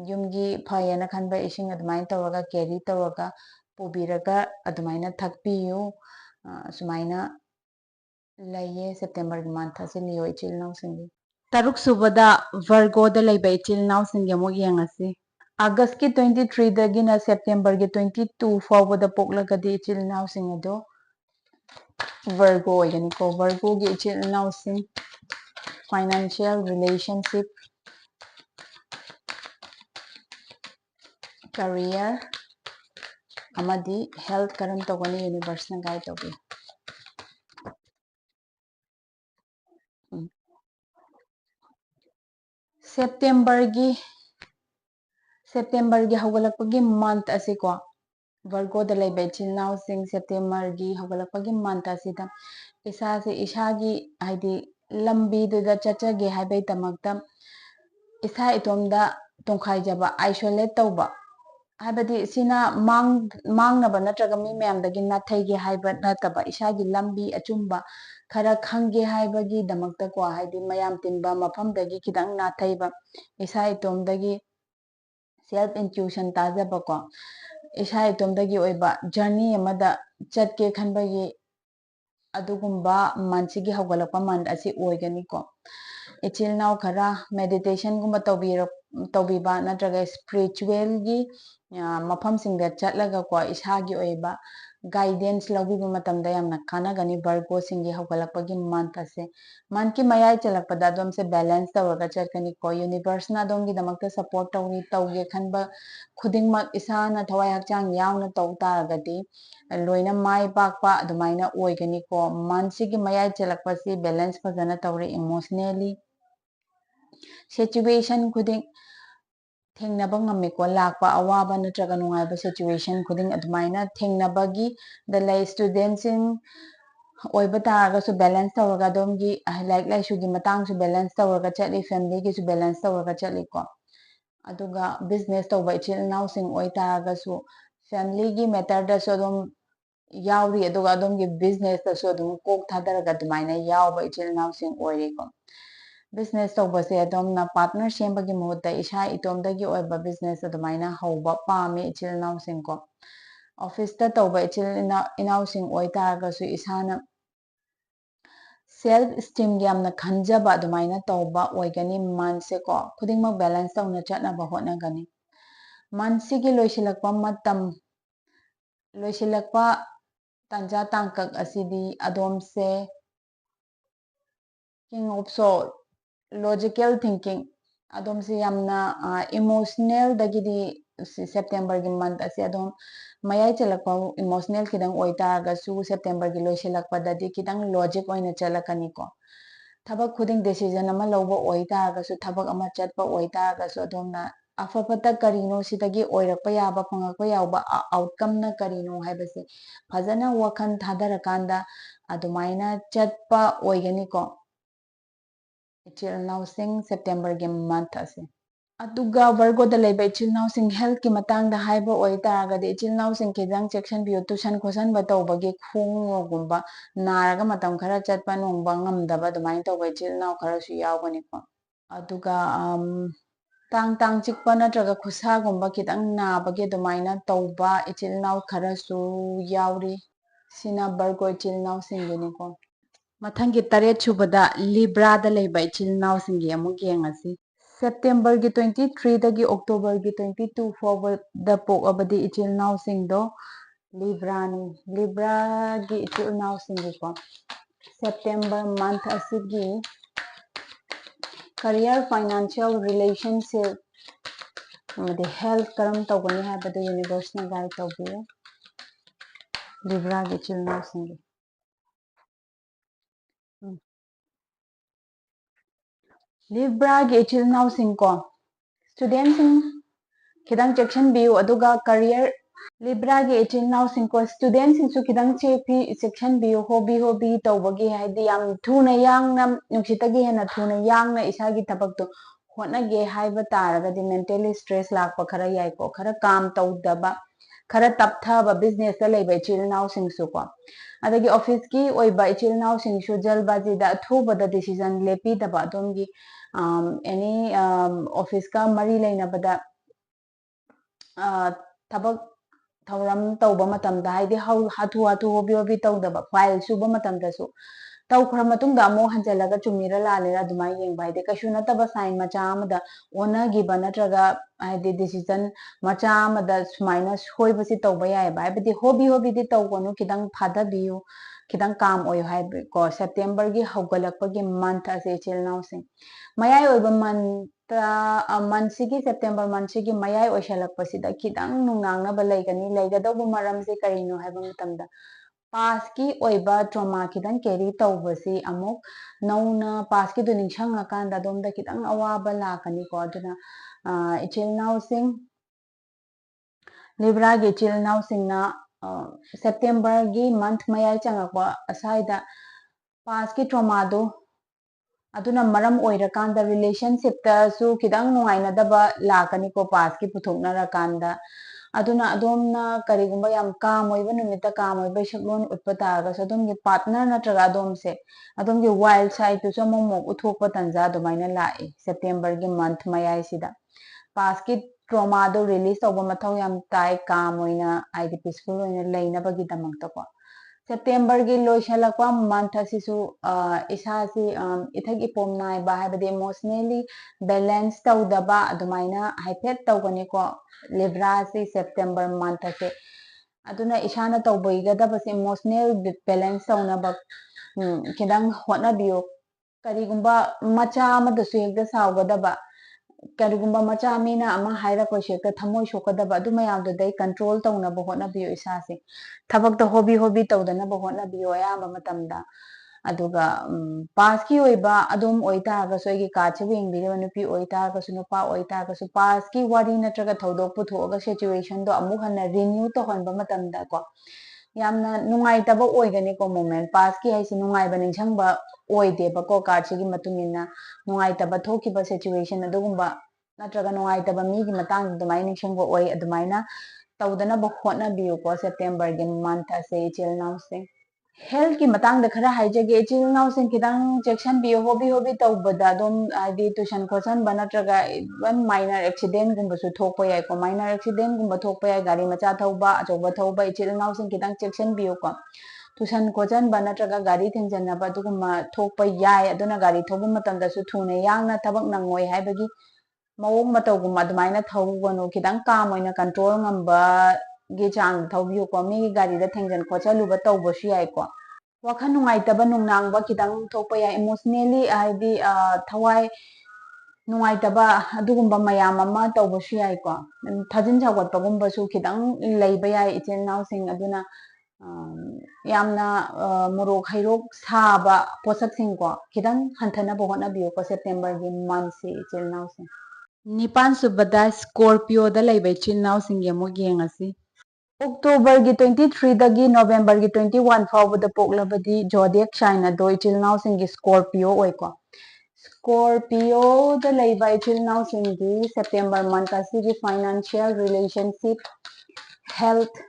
ꯌꯨꯝꯒꯤ ꯐꯩꯌꯦꯅ ꯈꯟꯕ ꯏꯁꯤꯡ ꯑꯗꯨꯃꯥꯏꯅ ꯇꯧꯔꯒ ꯀꯦꯔꯤ ꯇꯧꯔꯒ ꯄꯨꯕꯤꯔꯒ ꯑꯗꯨꯃꯥꯏꯅ ꯊꯛꯄꯤꯌꯨ ꯁꯨꯃꯥꯏꯅ ꯂꯩꯌꯦ ꯁꯦꯞꯇꯦꯝꯕꯔꯒꯤ ꯃꯟꯊ ꯑꯁꯤ ꯂꯤꯑꯣ ꯏꯆꯤꯜ ꯏꯅꯥꯎꯁꯤꯡꯒꯤ ꯇꯔꯨꯛ ꯁꯨꯕꯗ ꯚꯔꯒꯣꯗ ꯂꯩꯕ ꯏꯆꯤꯜ ꯏꯅꯥꯎꯁꯤꯡꯒꯤ ꯑꯃꯨꯛ ꯌꯦꯡꯉꯁꯤ ꯑꯥꯒꯁꯀꯤ 23ꯗꯒꯤꯅ ꯁꯦꯞꯇꯦꯝꯕꯔꯒꯤ 22 ꯐꯥꯎꯕꯗ ꯄꯣꯛꯂꯒꯗꯤ ꯏꯆꯤꯜ ꯏꯅꯥꯎꯁꯤꯡ ꯑꯗꯣ ꯚꯔꯒꯣ ꯑꯣꯏꯒꯅꯤꯀꯣ ꯚꯔꯒꯣꯒꯤ ꯏꯆꯤꯜ ꯏꯅꯥꯎꯁꯤꯡ financial relationship career amadi health karam togani universe na guide togi September gi hawgalakpagi month asiko Virgo da lay bechil now sing September gi hawgalakpagi month asida isagi haidi lambi du da chachage haibai tamakta isa itomda tongkhai jaba isolate tauba habadi sina mangnaba natraga mi mayamdagi nathayge haiba nataba isagi lambi achumba khara khangge haibagi damakta ko haidi mayam tinba mafamdagi kidang nathayba isa itomdagi self intuition tajaba ko isa itomdagi oiba journey amada chatke khanbagi adugumba mansigi hawgalakpa man asi oigani ko ichil naw khara meditation gumba tawbiba natraga spiritual gi mafam singda chatlaga ko isagi oiba guidance lawbiba matamda yamna kanagani Virgo singi hawgalakpagi month ase month ki mayai chalakpada adom se balance tawraga chatkani ko universe na adom gi damakta support tawge khanba khudingmak isana thawai hakchang yauna taw taragadi loina mai pakpa adumaina oigani ko month sigi mayai chalakpasi balance fazana tawre emotionally situation khuding thengnaba ngamiko lakpa awaba natraga nungaiba situation khuding adumaina thengnabagi the lay students in oiba taraga su balance tawraga domgi like sugi matang su balance tawraga chatli family gi su balance tawraga chatli ko aduga business tawba ichil now sing oi taraga su family gi matter da su dom yauri aduga domgi business da su dum kok thadaraga adumaina yawba ichil now sing oi ko business tawbase adomna partner sembagi muhutta isa itomdagi oiba business adumaina hauba pame ichil now sing ko office ta tawba ichil inaw sing oi taraga su isana self esteem yamna khanjaba adumaina tawba oigani manse ko khudingmak balance tawna chatnaba hotnagani mansi gi loisilakpa tanja tangkak asidi adomse king of soul logical thinking adomse yamna emotional dagidi September gi month asi adom mayai chalakpa emotional kidang oi taraga su September gi loisilakpa dadi kidang logic oina chalakani ko thabak khuding decision ama lawba oi taraga su thabak ama chatpa oi taraga su adomna afafata karino sidagi oirakpa yaba phangakpa yawba outcome na karino haibase fazana wakhan thadarakanda adumaina chatpa oigani ko ichil now sing September gi month ase aduga Virgo da leba ichil now sing health ki matang da haiba oi taragadi ichil now sing kidang section biyo tuition khosan ba tawbagi khongogumba naraga matam khara chatpa nongba ngamdaba adumaina tawba ichil now khara su yawgani ko aduga tang chikpa natraga khusagumba kidang nabagi adumaina tawba ichil now khara su yawri sina Virgo ichil now singini ko mathanggi taret subada Libra da leba ichil now singi amuk yengasi September gi 23 dagi October gi 22 fawbada pokabadi ichil now singdo Libra gi ichil now singi ko September month asigi career financial relationship amadi health karam tawgani haibada universe na guide tawbiyo Libra gi ichil now singi Libra gi ichil now sing ko student sing khidang section biyu aduga career Libra gi ichil now sing ko student sing su khidang section biyu hobby tawbagi haidi yam thuna yangna nuksitagi hena thuna yangna isagi thabakto hotnage haiba taragadi mentally stress lakpa khara yai ko khara kam tawdaba khara tapthaba business ta leba ichil now sing su ko adagi office ki oiba ichil now sing su jalbaji da thubada decision lepi daba adomgi any office ka mari leina bada tabak thauram tawba matamda haidi hatu hobby tawdaba file suba matamda su ꯇꯧꯈ꯭ꯔ ꯃꯇꯨꯡꯗ ꯑꯃꯨꯛ ꯍꯟꯖꯤꯜꯂꯒ ꯆꯨꯝꯃꯤꯔ ꯂꯥꯜꯂꯤꯔ ꯑꯗꯨꯃꯥꯏꯅ ꯌꯦꯡꯕ ꯍꯥꯏꯗꯤ ꯀꯩꯁꯨ ꯅꯠꯇꯕ sign ꯃꯆꯥ ꯑꯃꯗ ꯑꯣꯟꯅꯈꯤꯕ ꯅꯠꯇ꯭ꯔꯒ ꯍꯥꯏꯗꯤ ꯗꯤꯁꯤꯖꯟ ꯃꯆꯥ ꯑꯃꯗ ꯁꯨꯃꯥꯏꯅ ꯁꯣꯏꯕꯁꯤ ꯇꯧꯕ ꯌꯥꯏꯑꯕ ꯍꯥꯏꯕꯗꯤ ꯍꯣꯕꯤꯗꯤ ꯇꯧꯒꯅꯨ खिदंग फादबियु खिदंग काम ओयो हाइबको सेप्टेम्बर की हौगलकपगी मंथ असे इचिल नाउसिंग मयाय ओइबा मंथ की सेप्टेम्बर मंथ की मयाय ओइसलकपसिदा खिदंग नुंगांगनबा लेगनी लेगदौबा मरमसे करिनो हाइबा मतमदा पास की ओइबा ट्रॉमा खिदंग कैरी तौबसी अमुक नौना पास की दो निंगसंगाकांदा दोमदा खिदंग अवाबा लाकनीको अदुना इचिल नाउसिंग Libra की इचिल नाउसिंगना सेप्टेम्बर की मंथ मयाय चंगकवा असाइदा पास की ट्रॉमा दो अदुना मरम ओइरकांदा रिलेशनशिप तसु खिदंग नुंगाइनदबा लाकनीको पास की पुथोकनरकांदा अदुना अदोमना करिगुंबा याम काम ओइबा नुमिता काम ओइबा शकलोन उत्पा तारगस अदोमगे पार्टनर नत्रगा अदोमसे अदोमगे वाइल्ड साइड तुसु अमोमो उथोकपा तंजा अदुमाइना लाए सेप्टेम्बर की मंथ मयाय सिदा पास की ट्रॉमा दो रिलीज तौबा मथौ याम ताई काम ओइना आइदि पीसफुल ओइना लेइनबगी दमक्तको सेप्टेम्बर की लोइसलकवा मंथ असिसु इसासी इथक इपोम नाइबा हाइबदि इमोशनली बैलेंस तौदबा अदुमाइना हाइफेट तौगनिको लिब्रा से सेप्टेम्बर मंथ असे अदुना इसाना तौबइगदबसे इमोशनल बैलेंस तौनबा खिदंग होटनाबियो करिगुंबा मचा अमदसु हेक्दा सावगदबा करिगुंबा मचा मीना अमा हाइरको शेक्ता थमोय सोकदबा अदु मयामदुदै कंट्रोल तौनबा होटनाबियो इसासे थबक हॉबी तौदनबा होटनाबियो अयाबा मतमदा अदुगा पास की ओइबा अदोम ओइतारगसु एगी कार्डसे येंगबिरिबा नुपी ओइतारगसु नुपा ओइतारगसु पास की वारी नत्रगा थौदोक पुथोगा सिचुएशन दो अमुक हन्ना रिन्यू तौहनबा मतमदा को यामना नुंगाइतबा ओइगनिको मोमेंट पास की हाइसे नुंगाइबा निंगसंबा ओइदेबको कार्डसे की मतुंगिना नुंगाइतबा थोकिबा सिचुएशन अदुगुंबा नत्रगा नुंगाइतबा मीगी मतंग दुमाइ निंगसंबा ओइ अदुमाइना तौदनबा होटनाबियोको सेप्टेम्बर की मंथ असे इचिल नाउसिंग हेल्थ की मतंग खरा हाइजगे इचिल नाउसिंग खिदंग चेक्शन बियो हॉबी तौबदा दोम आदि ट्यूशन कोसन बनत्रगा वन माइनर एक्सीडेंट गुंबसु थोकपा याइको माइनर एक्सीडेंट गुंबा थोकपा याइ गाड़ी मचा थौबा अचौबा थौबा इचिल नाउसिंग खिदंग चेक्शन बियोको ट्यूशन कोसन बनत्रगा गाड़ी थेंजनबा दुगुमा थोकपा याइ अदुना गाड़ी थौबा मतमदसु थुने यांगना थबक नंगोय हाइबगी मवोंग मतौगुमा अदुमाइना थौगनो खिदंग काम ओइना control ngamba gi chang thaubiyo mi gari da thengjan khochaluba tawbosu yaiko wakhan nungaitaba nungnangba khidang thokpa ya emotionally haidi thawai nungaitaba adugumba mayam ama tawbosu yaiko thajin chawatpa gumbasu khidang leiba yai ichen naw sing aduna yamna morok hairok saba posak sing ko khidang hanthana bohona biyo ko September gi month si ichen naw sing निपान सुबदा Scorpio दा लेबा इचिल नाव सिंगे मो गेंगसी October की 23 दगी नवंबर की 21 फावबदा पोकलबदी zodiac sign अदो इचिल नाव सिंगे स्कॉर्पियो ओइको स्कॉर्पियो दा लेबा इचिल नाव सिंगे सेप्टेम्बर मंथ असिगी फाइनेंशियल रिलेशनशिप हेल्थ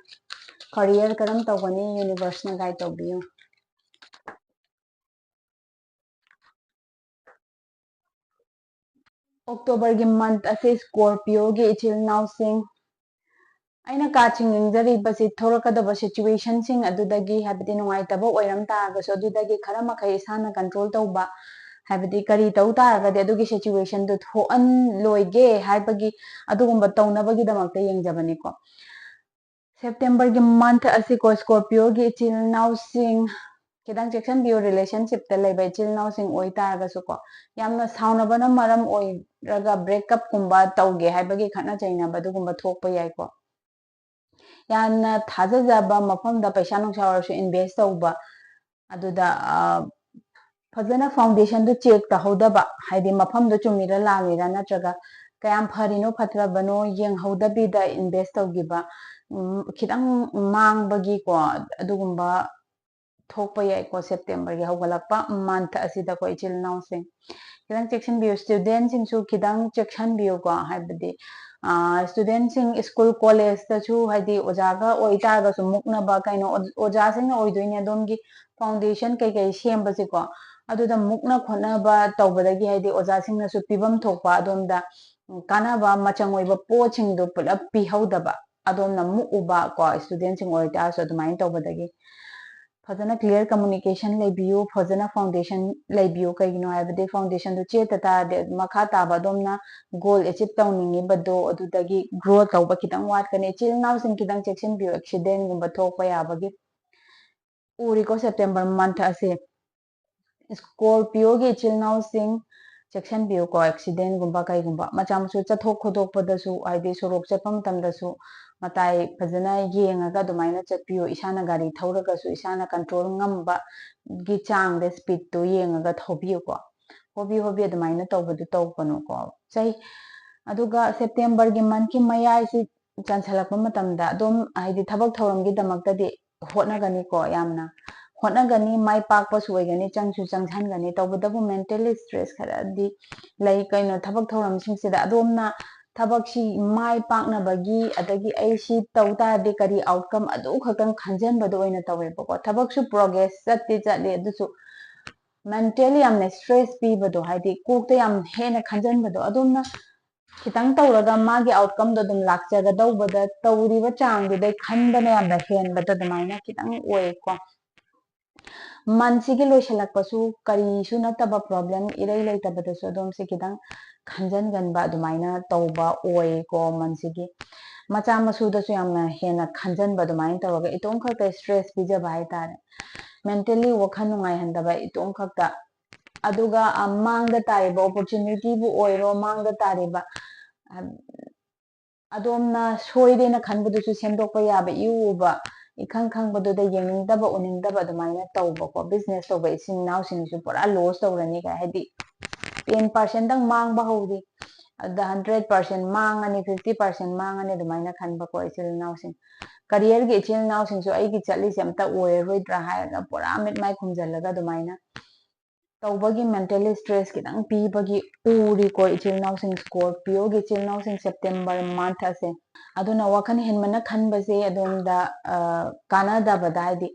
करियर करम तौगनी यूनिवर्स ने गाइड तौबियो अक्टोबर की मंथ असे स्कॉर्पियो की इचिल नाव सिंग अना काचिंग निंगजरीबसी थोरकदब सिचुएशन सिंग अदुदगी हाबदी नुंगाइतबा ओइरम तारगसो अदुदगी खरा मखै इसाना कंट्रोल तौबा हाबदी करी तौ तारगदे अदुगी सिचुएशन दु थोअन लोइगे हाबगी अदुगुंबा तौनबगी दमकते येंगजबनिको सेप्टेम्बर की मंथ असिको स्कॉर्पियो की इचिल नाव सिंग खिदंग सेक्शन बियो रिलेशनशिप ते लेबा इचिल नाव सिंग ओइ तारगसुको यामना साउनबना मरम ओइरगा ब्रेकअप कुंबा तौगे हाबगी खना चैनबा अदुगुंबा थोकपा याइको याना थाजजबा मफमदा पैसा नुंसा औरसु इन्वेस्ट तौबा अदुदा फजना फाउंडेशन दु चेक तहौदबा हाइदि मफमदु चुमिरा लामिरा नत्रगा कयाम फरिनो फत्रबनो येंगहौदबिदा इन्वेस्ट तौगिबा खिदंग मांगबगी को अदुगुंबा थोकपा याइको सेप्टेम्बर की हौगलकपा मंथ असिदा को इचिल नाव सिंग खिदंग सेक्शन बियो स्टूडेंट सिंगसु खिदंग सेक्शन बियो को हाइबदी स्टूडेंट सिंग स्कूल कॉलेज तसु हाइदि ओजागा ओइतारगसु मुकनबा काइनो ओजा सिंग ओइदोइने दोमगी फाउंडेशन कई सेमबसे को अदुदा मुकना खोनबा तौबदगी हाइदि ओजा सिंगनसु पिबम थोकपा अदोमदा कानाबा मचंग ओइबा पोचिंग दो पुलप पिहौदबा अदोमना मुउबा को student Singh ओइतारसु अदुमाइन तौबदगी fazana clear communication leibiyu fazana foundation leibiyu kaigino haibade foundation do cheta ta de makha ta ba domna goal achieve tawningi bado adudagi growth tawba kitang wat kane chil naw sing kitang section biu accident gumba thokpa yabagi uri ko September month ase Scorpio gi chil naw sing section biu ko accident gumba kai gumba machamusu chathok khodok padasu aide sorok chapam tamdasu matai fazana yengaga dumaina chatpiyo isana gari thauragasu isana control ngamba gi chang de speed to yengaga thobiyo ko hobi adumaina tawbadu tawpano ko chai aduga September gi month ki maya isi chansalakpa matamda dom haidi thabak thoram gi damakta di hotnagani ko yamna hotnagani mai pakpa suigani changsu changsan tawbadabu mentally stress khara di lai kaino thabak thoram singsida adomna tabak si mai pakna bagi adagi ai si tawta de kari outcome adu khakang khanjan badu oina tawe bako tabak su progress chatti adusu mentally amne stress pi badu haidi kokta yam hena khanjan badu adumna kitang tawraga magi outcome do dum lakchaga dawbada tawriba chang du dai khanbana yamna hen bada dumaina kitang oy ko mansigi loisalakpasu karisu nataba problem irai leitabadasu adom se kitang khanjan ganba adumaina tawba oy ko mansigi macha masu dasu yamna hena khanjan ba adumaina tawraga itom khakta stress pijaba haitare mentally wakhan nungai handaba itom khakta aduga mangda tariba opportunity bu oiro mangda tariba adomna soidena khanbadusu semdokpa yaba iuba ikhang khangbaduda yengningdaba uningdaba adumaina tawbako business tawba isin naw singsu pura loss tawrani ka hadi 10% dang mangba hawdi the 100% mangani 50% mangani adumaina khanbako isil naw sing career gi isil naw singsu aigi chatli amta oiroidra hayaga pura mit mai khumjalaga adumaina tawbagi mentally stress kitang pibagi uri ko isil naw sing Scorpio gi isil naw sing September month ase aduna wakhan henmana khanbase adomda kanadabada hadi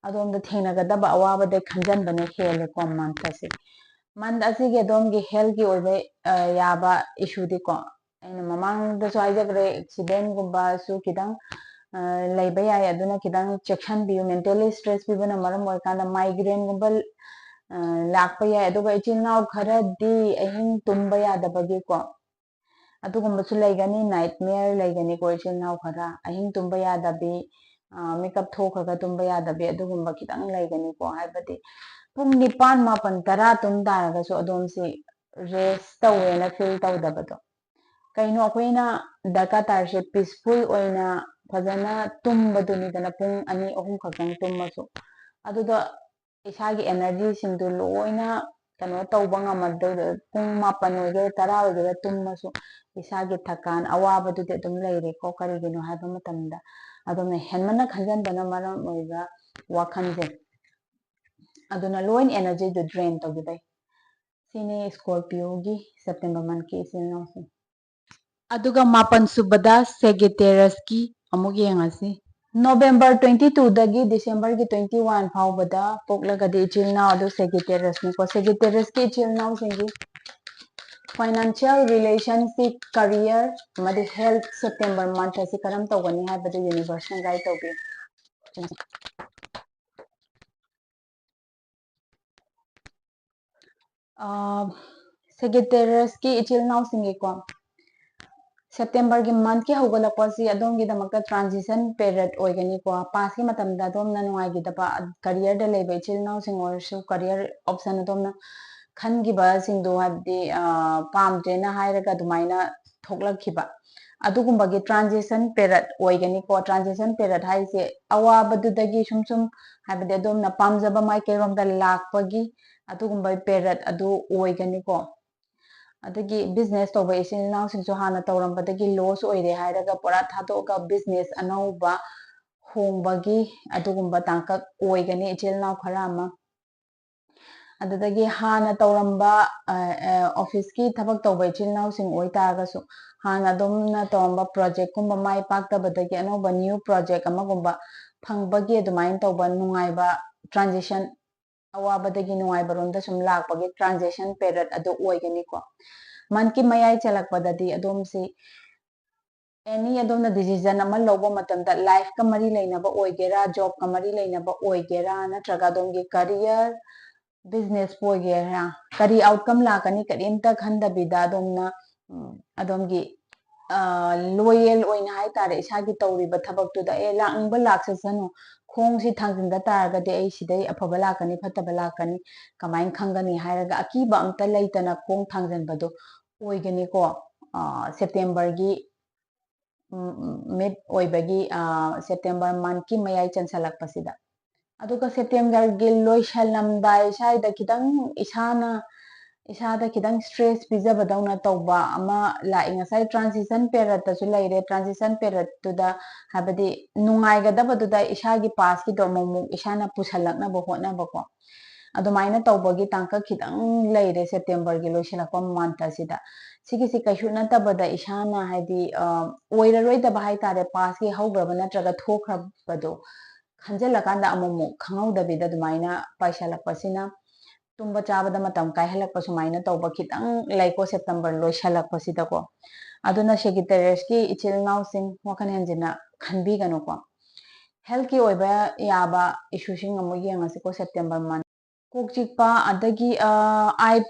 adomda thengnagadaba awabada khanjanbane hele ko month ase month asige adomgi health gi oibe yaba issue di ko aina mamang da so haijagre accident gumba su kitang leiba yai aduna kitang chection biu mentally stress pibana maram oikanda migraine gumba lakpa yai aduga ichil naw kharadi ahing tumba yadabagi ko adugumbasu laigani nightmare laigani ko ichil naw khara ahing tumba yadabi makeup thokhaga tumba yadabi adugumba kitang laigani ko haibadi pung nipan mapan tara tum daragasu adomsi rest tawena feel tawdabado kaino akoina darka tarse peaceful oina fazana tumbadunidana pung ani ahum khakang tummasu aduda isagi energy singdu loina kano tawba ngamadu pung mapan oigera tara oigera tummasu isagi thakan awabadudi adum leire ko karigino haiba matamda adumna henmana khanjanbana maram oiga wakhanje aduna loin energy do drain tawgibai sini Scorpio gi September month ki isilnawsi aduga mapan subada Sagittarius ki amuk yengasi November 22 dagi December ki 21 faubada poklagadi ichil naw adu Sagittarius ni ko Sagittarius ki ichil naw singi financial relationship career amadi health September month asi karam tawgani haibadu universe na guide tawbi Sagittarius ki ichil naw singi ko September ki month ki haugalakpa si adom gi damakta transition period oigani ko pass ki matamda adom na nungai gi daba career da lebe ichil naw sing orsu career option adom na khangiba singdo habdi pamdrena hairaga adumaina thoklakhiba adugumbagi transition period oigani ko transition period haise awabadudagi sumsum habdi adomna pamjaba maikerom da lakpagi adugumba period adu oigani ko adagi business tawba isin naw singsu hana tawrambadagi loss oire hairaga pura thadoga business anauba hongbagi adugumba tangkak oigani ichil naw khara ama adadagi hana tawramba office ki thabak tawba ichil naw sing oi taragasu hana adumna tawramba project kumba mai paktabadagi anauba new project amagumba phangbagi adumain tawba nungaiba transition awabadagi nungaiba ronda sum lakpagi transition period adu oigani ko man ki mayai chalakpadadi adom si any adomna decision ama lobo matamda life ka mari leinaba oigera job ka mari leinaba oigera natraga adomgi career business poigera kari outcome lakani karimta khandabida adomna adomgi loyal oina hai tare isagi tawriba thabaktuda lakningba laksasanu khongsi thangjinda taragadi ai sidai afaba lakani phataba lakani kamain khangani hairaga akiba amta leitana khong thangjanbado oigani ko September gi mid oibagi September month ki mayai chansalakpasida aduga September gi loisalamdai saida kidang isada kidang stress pijabadawna tawba ama lai ngasai transition period ta su laire transition period tuda habadi nungaigadabadуда isagi pass ki do momuk isana pusalakna bo hotna bako adumaina tawbagi tangka kidang laire September gi loisalakpa month asida sigisi kaisu natabada isana haidi oiraroidaba haitare pass ki haugraba natraga thokrabado khanjalakanda amumuk khangawdabida adumaina paisalakpasina tumba chabada matam kaihalakpa sumaina tawba khitang laiko September loisalakpasida ko aduna Sagittarius ki ichil naw sing wakhan henjina khanbigano ko health ki oiba yaba issue sing amu yengasi ko September month kokchikpa adagi eye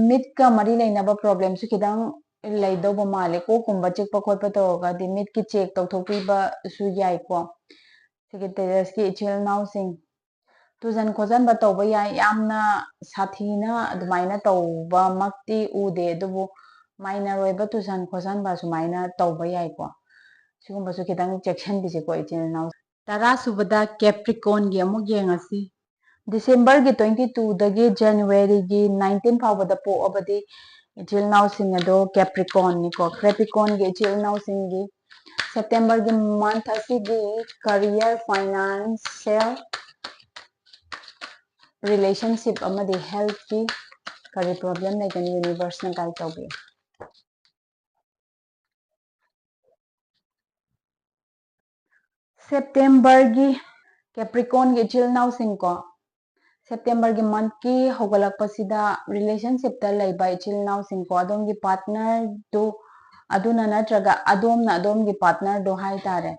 mid ka mari leinaba problem su kidang leidauba male ko kumba chikpa khotpa tawga di mid ki check tawthokpiba su yai ko Sagittarius ki ichil naw sing tujan khojan ba tawba yai yamna sathina adumaina tawba makti ude adubu minor oiba tujan khojan ba sumaina tawba yai ko sigumba su kidang chection bise ko ichil naw tara subada Capricorn gi amuk yengasi December gi 22 dagi January gi 19 fawbada po abadi ichil naw sing ado Capricorn ni ko Capricorn gi ichil naw sing gi September gi month asigi career financial relationship amadi health ki kari problem legani universe na guide tawbi September gi Capricorn gi ichil naw sing ko September gi month ki hogalakpasida relationship ta laiba ichil naw sing ko adomgi partner do aduna natraga adomna adomgi partner do haitare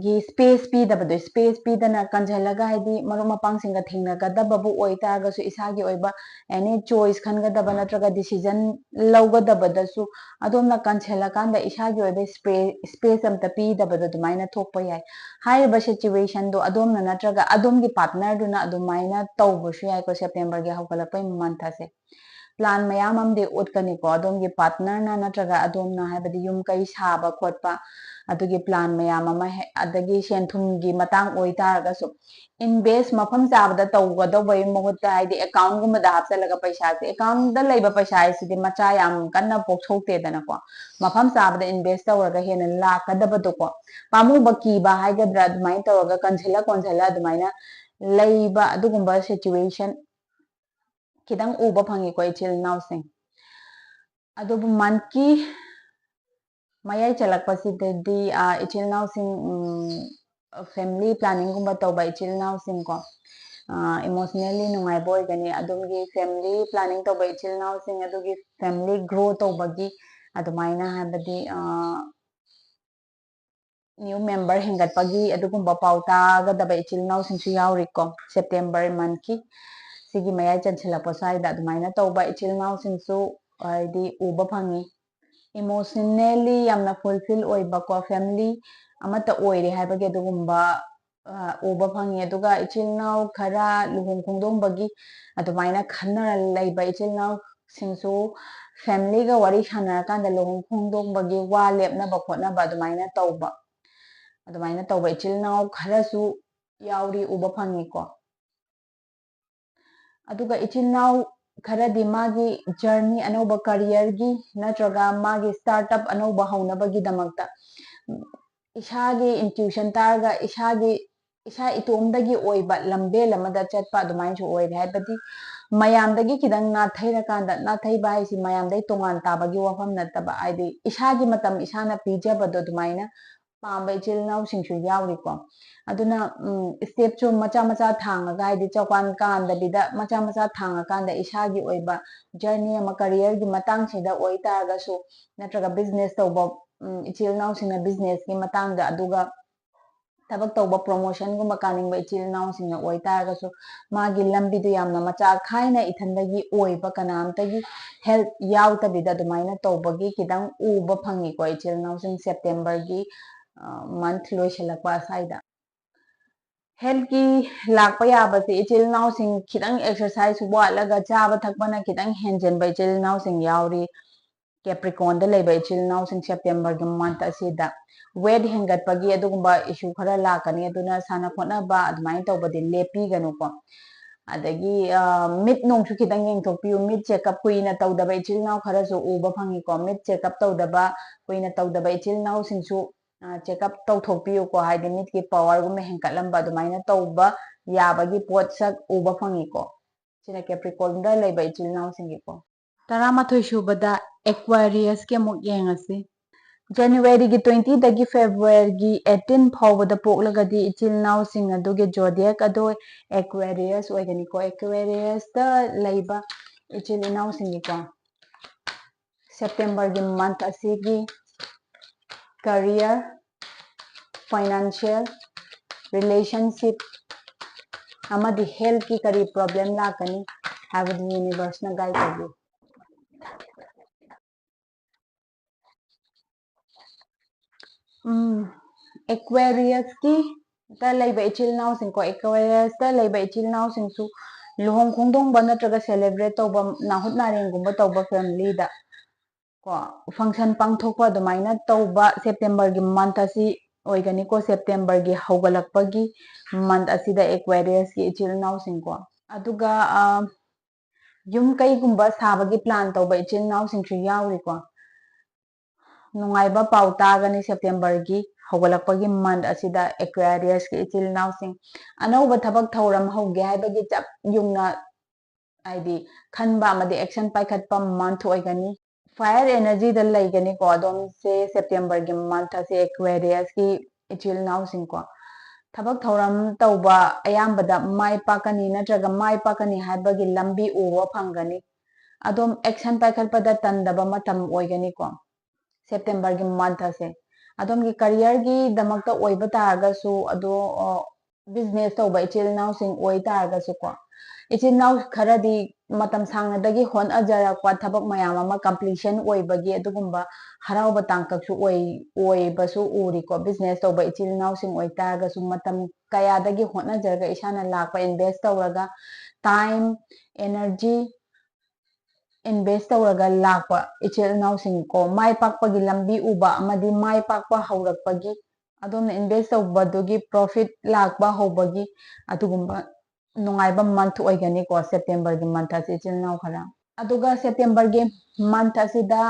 gi space pidabado space pidana kanjalaga haidi maru mapang singa thengnagadaba oitarga su isagi oiba any choice khangadaba natraga decision lawgadaba su adomna kanjhalakanda isagi oiba space amta pidabado dumaina thokpa yai haiba situation do adomna natraga adomgi partner duna adumaina tawbusu yai ko September gi haugalakpai month ase plan mayam amde utkani ko adomgi partner na natraga adomna haibadi yum kai saba khotpa adugi plan mayam ama adagi senthumgi matang oitaragasu invest mafam chabada tawgadawai mohutta haidi account gumada hapsalaga paisa se account da laiba paisa isidi macha yam kanna pokthokte dana ko mafam chabada invest tawraga hena lakadabado ko pamu baki ba haigadra adumai tawraga konjhala adumaina laiba adugumba situation kidang uba phangi ko ichil naw sing adubu month ki mayai chalakpasidadi ichil naw sing family planning gumba tawba ichil naw sing ko emotionally nungaiba oigani adumgi family planning tawba ichil naw sing adugi family grow tawbagi adumaina habadi new member hengatpagi adugumba pauta gadaba ichil naw sing su yauri ko September month ki sigi mayai chansalakpa saida adumaina tawba ichil naw sing su haidi uba phangi emotionally yamna fulfill oiba ko family amata oire haibagi adugumba uba phangi aduga ichil naw khara luhong khongdongbagi adumaina khannara laiba ichil naw singsu family ga wari sanarakanda luhong khongdongbagi wa lepnaba khotnaba adumaina tawba ichil naw kharasu yauri uba phangi ko aduga ichil naw kharadi magi journey anauba career gi natraga magi startup anauba haunabagi damakta isagi intuition targa isa itomdagi oiba lambel amada chatpa adumain su oire haibadi mayamdagi kidang nathairakanda nathaiba haisi mayamdai tongan tabagi wafam nataba aidi isagi matam isana pijabado adumaina pamba ichil naw singsu yauri ko aduna step chu macha macha thangaga haidi chakwan kandabida macha macha thangakanda isagi oiba journey ama career gi matang sida oitarga su natraga business tawba ichil naw singna business ki matangda aduga tabak tawba promotion gumba kaningba ichil naw singna oy taragasu magi lambi du yamna macha khaina ithandagi oiba kanamtagi help yawtabida adumaina tawbagi kidang uba phangi ko ichil naw sing September gi month loisalakpa saida health ki lakpa yabase ichil naw sing kidang exercise watlaga chaba thakpana kidang henjenba ichil naw sing yawri Capricorn da leba ichil naw sing September gi month asida weight hengatpagi adugumba issue khara lakani aduna sana khotnaba adumai tawbadi lepi ganuko adagi mid nong su kidang yengthokpiu mid checkup kuina tawdaba ichil naw khara su uba phangi ko mid checkup tawdaba kuina tawdaba ichil naw sing su checkup tawthokpiu ko haidi mid ki power gum hengkatlamba adumaina tawba yabagi potsak uba phangi ko sina Capricorn da leba ichil naw singi ko Taramathoi subada Aquarius ke amuk yengasi January gi 20 dagi February gi 18 phawbada poklagadi ichil naw sing aduge zodiac ado Aquarius oigani ko Aquarius da laiba ichil naw singi ko September gi month asigi career financial relationship amadi health ki kari problem lakani habadi universe na guide tabi Aquarius ki da laiba ichil naw sing ko Aquarius da laiba ichil naw sing su luhong khongdong ba natraga celebrate tawba nahut nareng gumba tawba family da ko function pangthokpa adumaina tawba September gi month asi oigani ko September gi haugalakpagi month asida Aquarius ki ichil naw sing ko aduga yum kaigumba sabagi plan tawba ichil naw sing su yawri ko nungaiba pau tagani September gi haugalakpagi month asida Aquarius ki ichil naw sing anauba thabak thauram hauge haibagi chap yungna aidi khanba amadi action paikhatpa month oigani fire energy da laigani ko adom se September gi month ase Aquarius ki ichil naw sing ko tabak thauram tauba ayambada mai pakani natraga mai pakani haibagi lambi uwa phangani adom action paikhatpada tandaba matam oigani ko September gi month ase adom gi career gi damakta oiba taragasu ado business tauba ichil naw sing oi taragasu ko ichil naw kharadi matam sangnadagi hon ajarakwa thabak mayam ama completion oibagi adugumba harauba tangkaksu oibasu uri ko business tauba ichil naw sing oi taragasu matam kayadagi hotnajarga isana lakpa invest tawraga time energy invest tawraga lakpa ichil naw sing ko mai pakpagi lambi uba amadi mai pakpa haurakpagi adomna invest tawbadugi profit lakpa hobagi adugumba nungaiba month oigani ko September gi month asi ichil naw khara aduga September gi month asida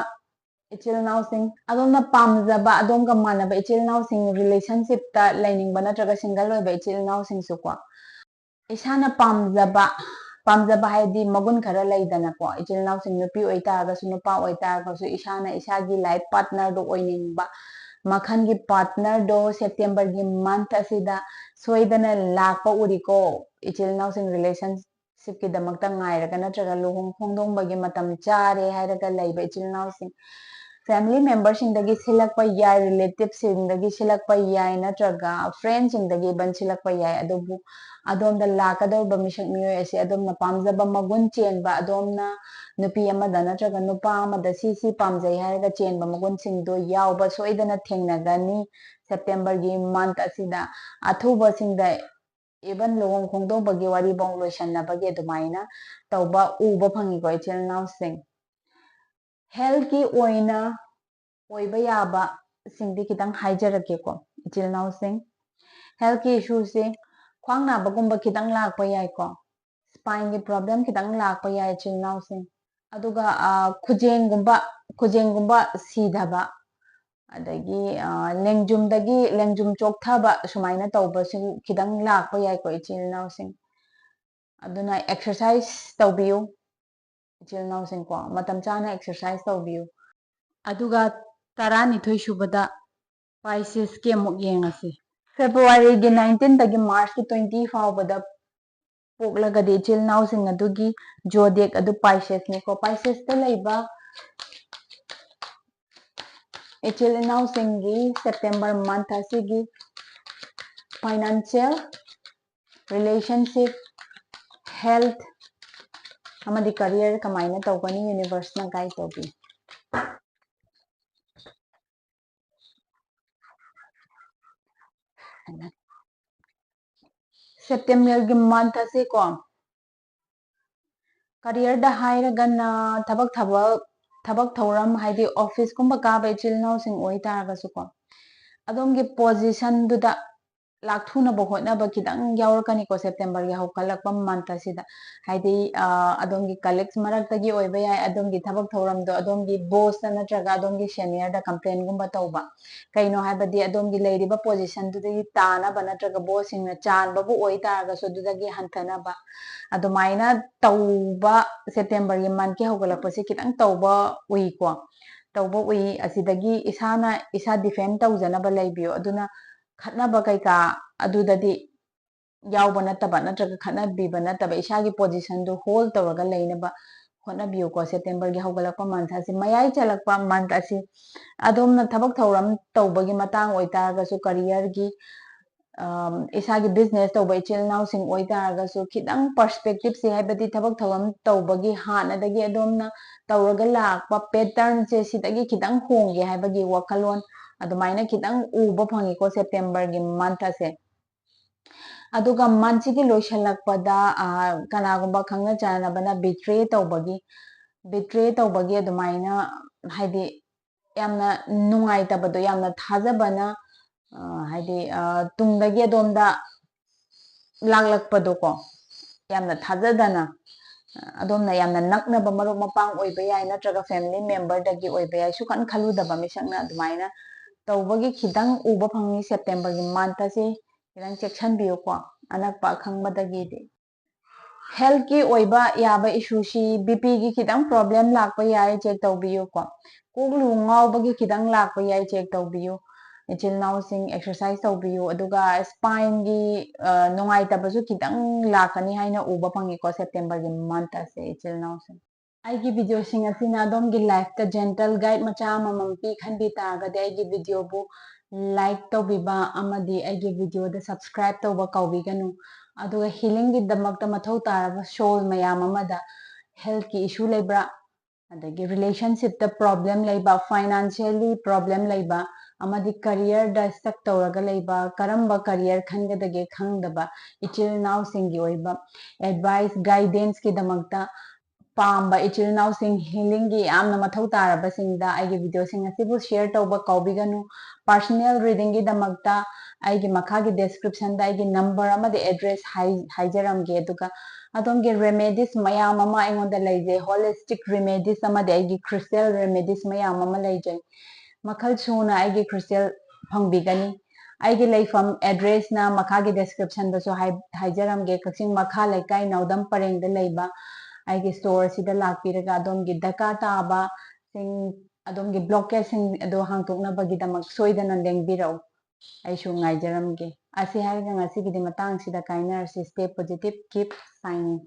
ichil naw sing adomna pamjaba adomga manaba ichil naw sing relationship ta lainingba natraga single oiba ichil naw sing su ko isana pamjaba haidi magun khara laidana ko ichil naw sing nupi oitagasu nupa oitagasu isana isagi life partner do oiningba makhangi partner do September gi month asida soidana lakpa uriko ichil naw sing relationship ki damakta ngairaga natraga luhong khongdongbagi matam chare hairaga laiba ichil naw sing family members singdagi silakpa yai relatives singdagi silakpa yai natraga friends singdagi ban silakpa yai adubu adomda lakadorba misak miyoy ase adomna pamjaba magun chenba adomna nupi amada natraga nupa amada si pamjai hairaga chenba magun singdo yawba soidana thengnagani September gi month asida athuba singda even luhong khongdongbagi wari bong loisanabagi adumaina tawba uba phangi ko ichil naw sing health ki oina oiba yaba singdi kitang haijarake ko ichil naw sing health ki issue se khwang nabagumba kitang lakpa yai ko spine ki problem kitang lakpa yai ichil naw sing aduga khujengumba sidhaba adagi lengjum chokthaba sumaina tawbasu kitang lakpa yai ko ichil naw sing aduna exercise tawbiyu ichil naw sing ko matam chana exercise tawbiyu aduga taranithoi subada Pisces ki amuk yengasi February gi 19 dagi March ki 20 fawbada poklagadi ichil naw sing adugi zodiac adu Pisces ni ko Pisces ta laiba Ichil inausingi September month asigi financial, relationship, health, amadi career kamaina tawgani universe na guide tawbi. September gi month ase ko career da hairagana tabak thauram haidi office kumba kaba ichil inau sing oi taragasu ko adom gi position duda lakthuna bohotna ba kidang yaurkani ko September gi haukalakpa month asida haidi adom gi colleagues marak tagi oi ba yai adom gi thabak thoram do adom gi boss na natraga adom gi senior da complain gumba tauba kaino haibadi adom gi leiriba position dudagi tana ba natraga boss singna chan babu oi taraga so dudagi hantana ba adumaina tauba September gi month ki haukalakpa se kidang tauba ui ko tauba ui asidagi isana isa defend tawjana ba leibiyo aduna khatnaba kaika adudadi yauba nataba natraga khatnabiba nataba isagi position do hold tawraga leinaba hotnabiyo ko September gi haugalakpa month asi mayai chalakpa month asi adomna thabak thauram tawbagi matang oi taragasu career gi isagi business tawba ichil nau sing oi taragasu khidang perspective se haibadi thabak thauram tawbagi hanadagi adomna tawraga lakpa pattern se sidagi khidang hongge haibagi wakalon adumaina khidang uba phangi ko September gi month ase aduga month gi loishalakpada kanagumba khangna chanabana betray tawbagi adumaina haidi yamna nungai tabado yamna thajabana haidi tungdagi adomda laklakpado ko yamna thajadana adomna yamna naknaba marup mapang oiba yai natraga family member dagi oiba yai sukan khaludaba misakna adumaina tawbagi khidang uba phangi September gi month ase khidang chekshanbiyo ko anakpa khangmadagi de health ki oiba yaba issue si BP gi khidang problem lakpa yai check tawbiyo ko koglu ngawbagi khidang lakpa yai check tawbiyo ichil nau sing exercise tawbiyo aduga spine gi nungai tabasu khidang lakani haina uba phangi ko September gi month ase ichil nau sing aigi video sing asina adom gi life ta gentle guide macha mamam pi khanbi taragade aigi video bu like tawbiba amadi aigi video da subscribe tawba kawbiganu aduga healing gi damakta mathau taraba soul mayam amada health ki issue lebra adagi relationship ta problem leiba financially problem leiba amadi career da stuck tawraga leiba karamba career khangadage khangdaba ichil nau singi oiba advice guidance ki damakta pamba ichil nau sing healing gi amna mathau taraba singda aigi video sing asibu share tawba kawbiganu personal reading gi damakta aigi makha gi description da aigi number amadi address haijaramge aduga adom gi remedies mayam ama aingonda leije holistic remedies amadi aigi crystal remedies mayam ama leije makhal suna aigi crystal phangbigani aigi leifam address na makha gi description da so haijaramge Kakching Makha leikai naodam pareng da leiba aigi store sida lakpiraga adomgi daka taba sing adomgi blockage sing ado hangtoknabagi damak soidana lengbirau aishu ngaijaramge asi haiga ngasi gidi matang sida kainarsi stay positive keep signing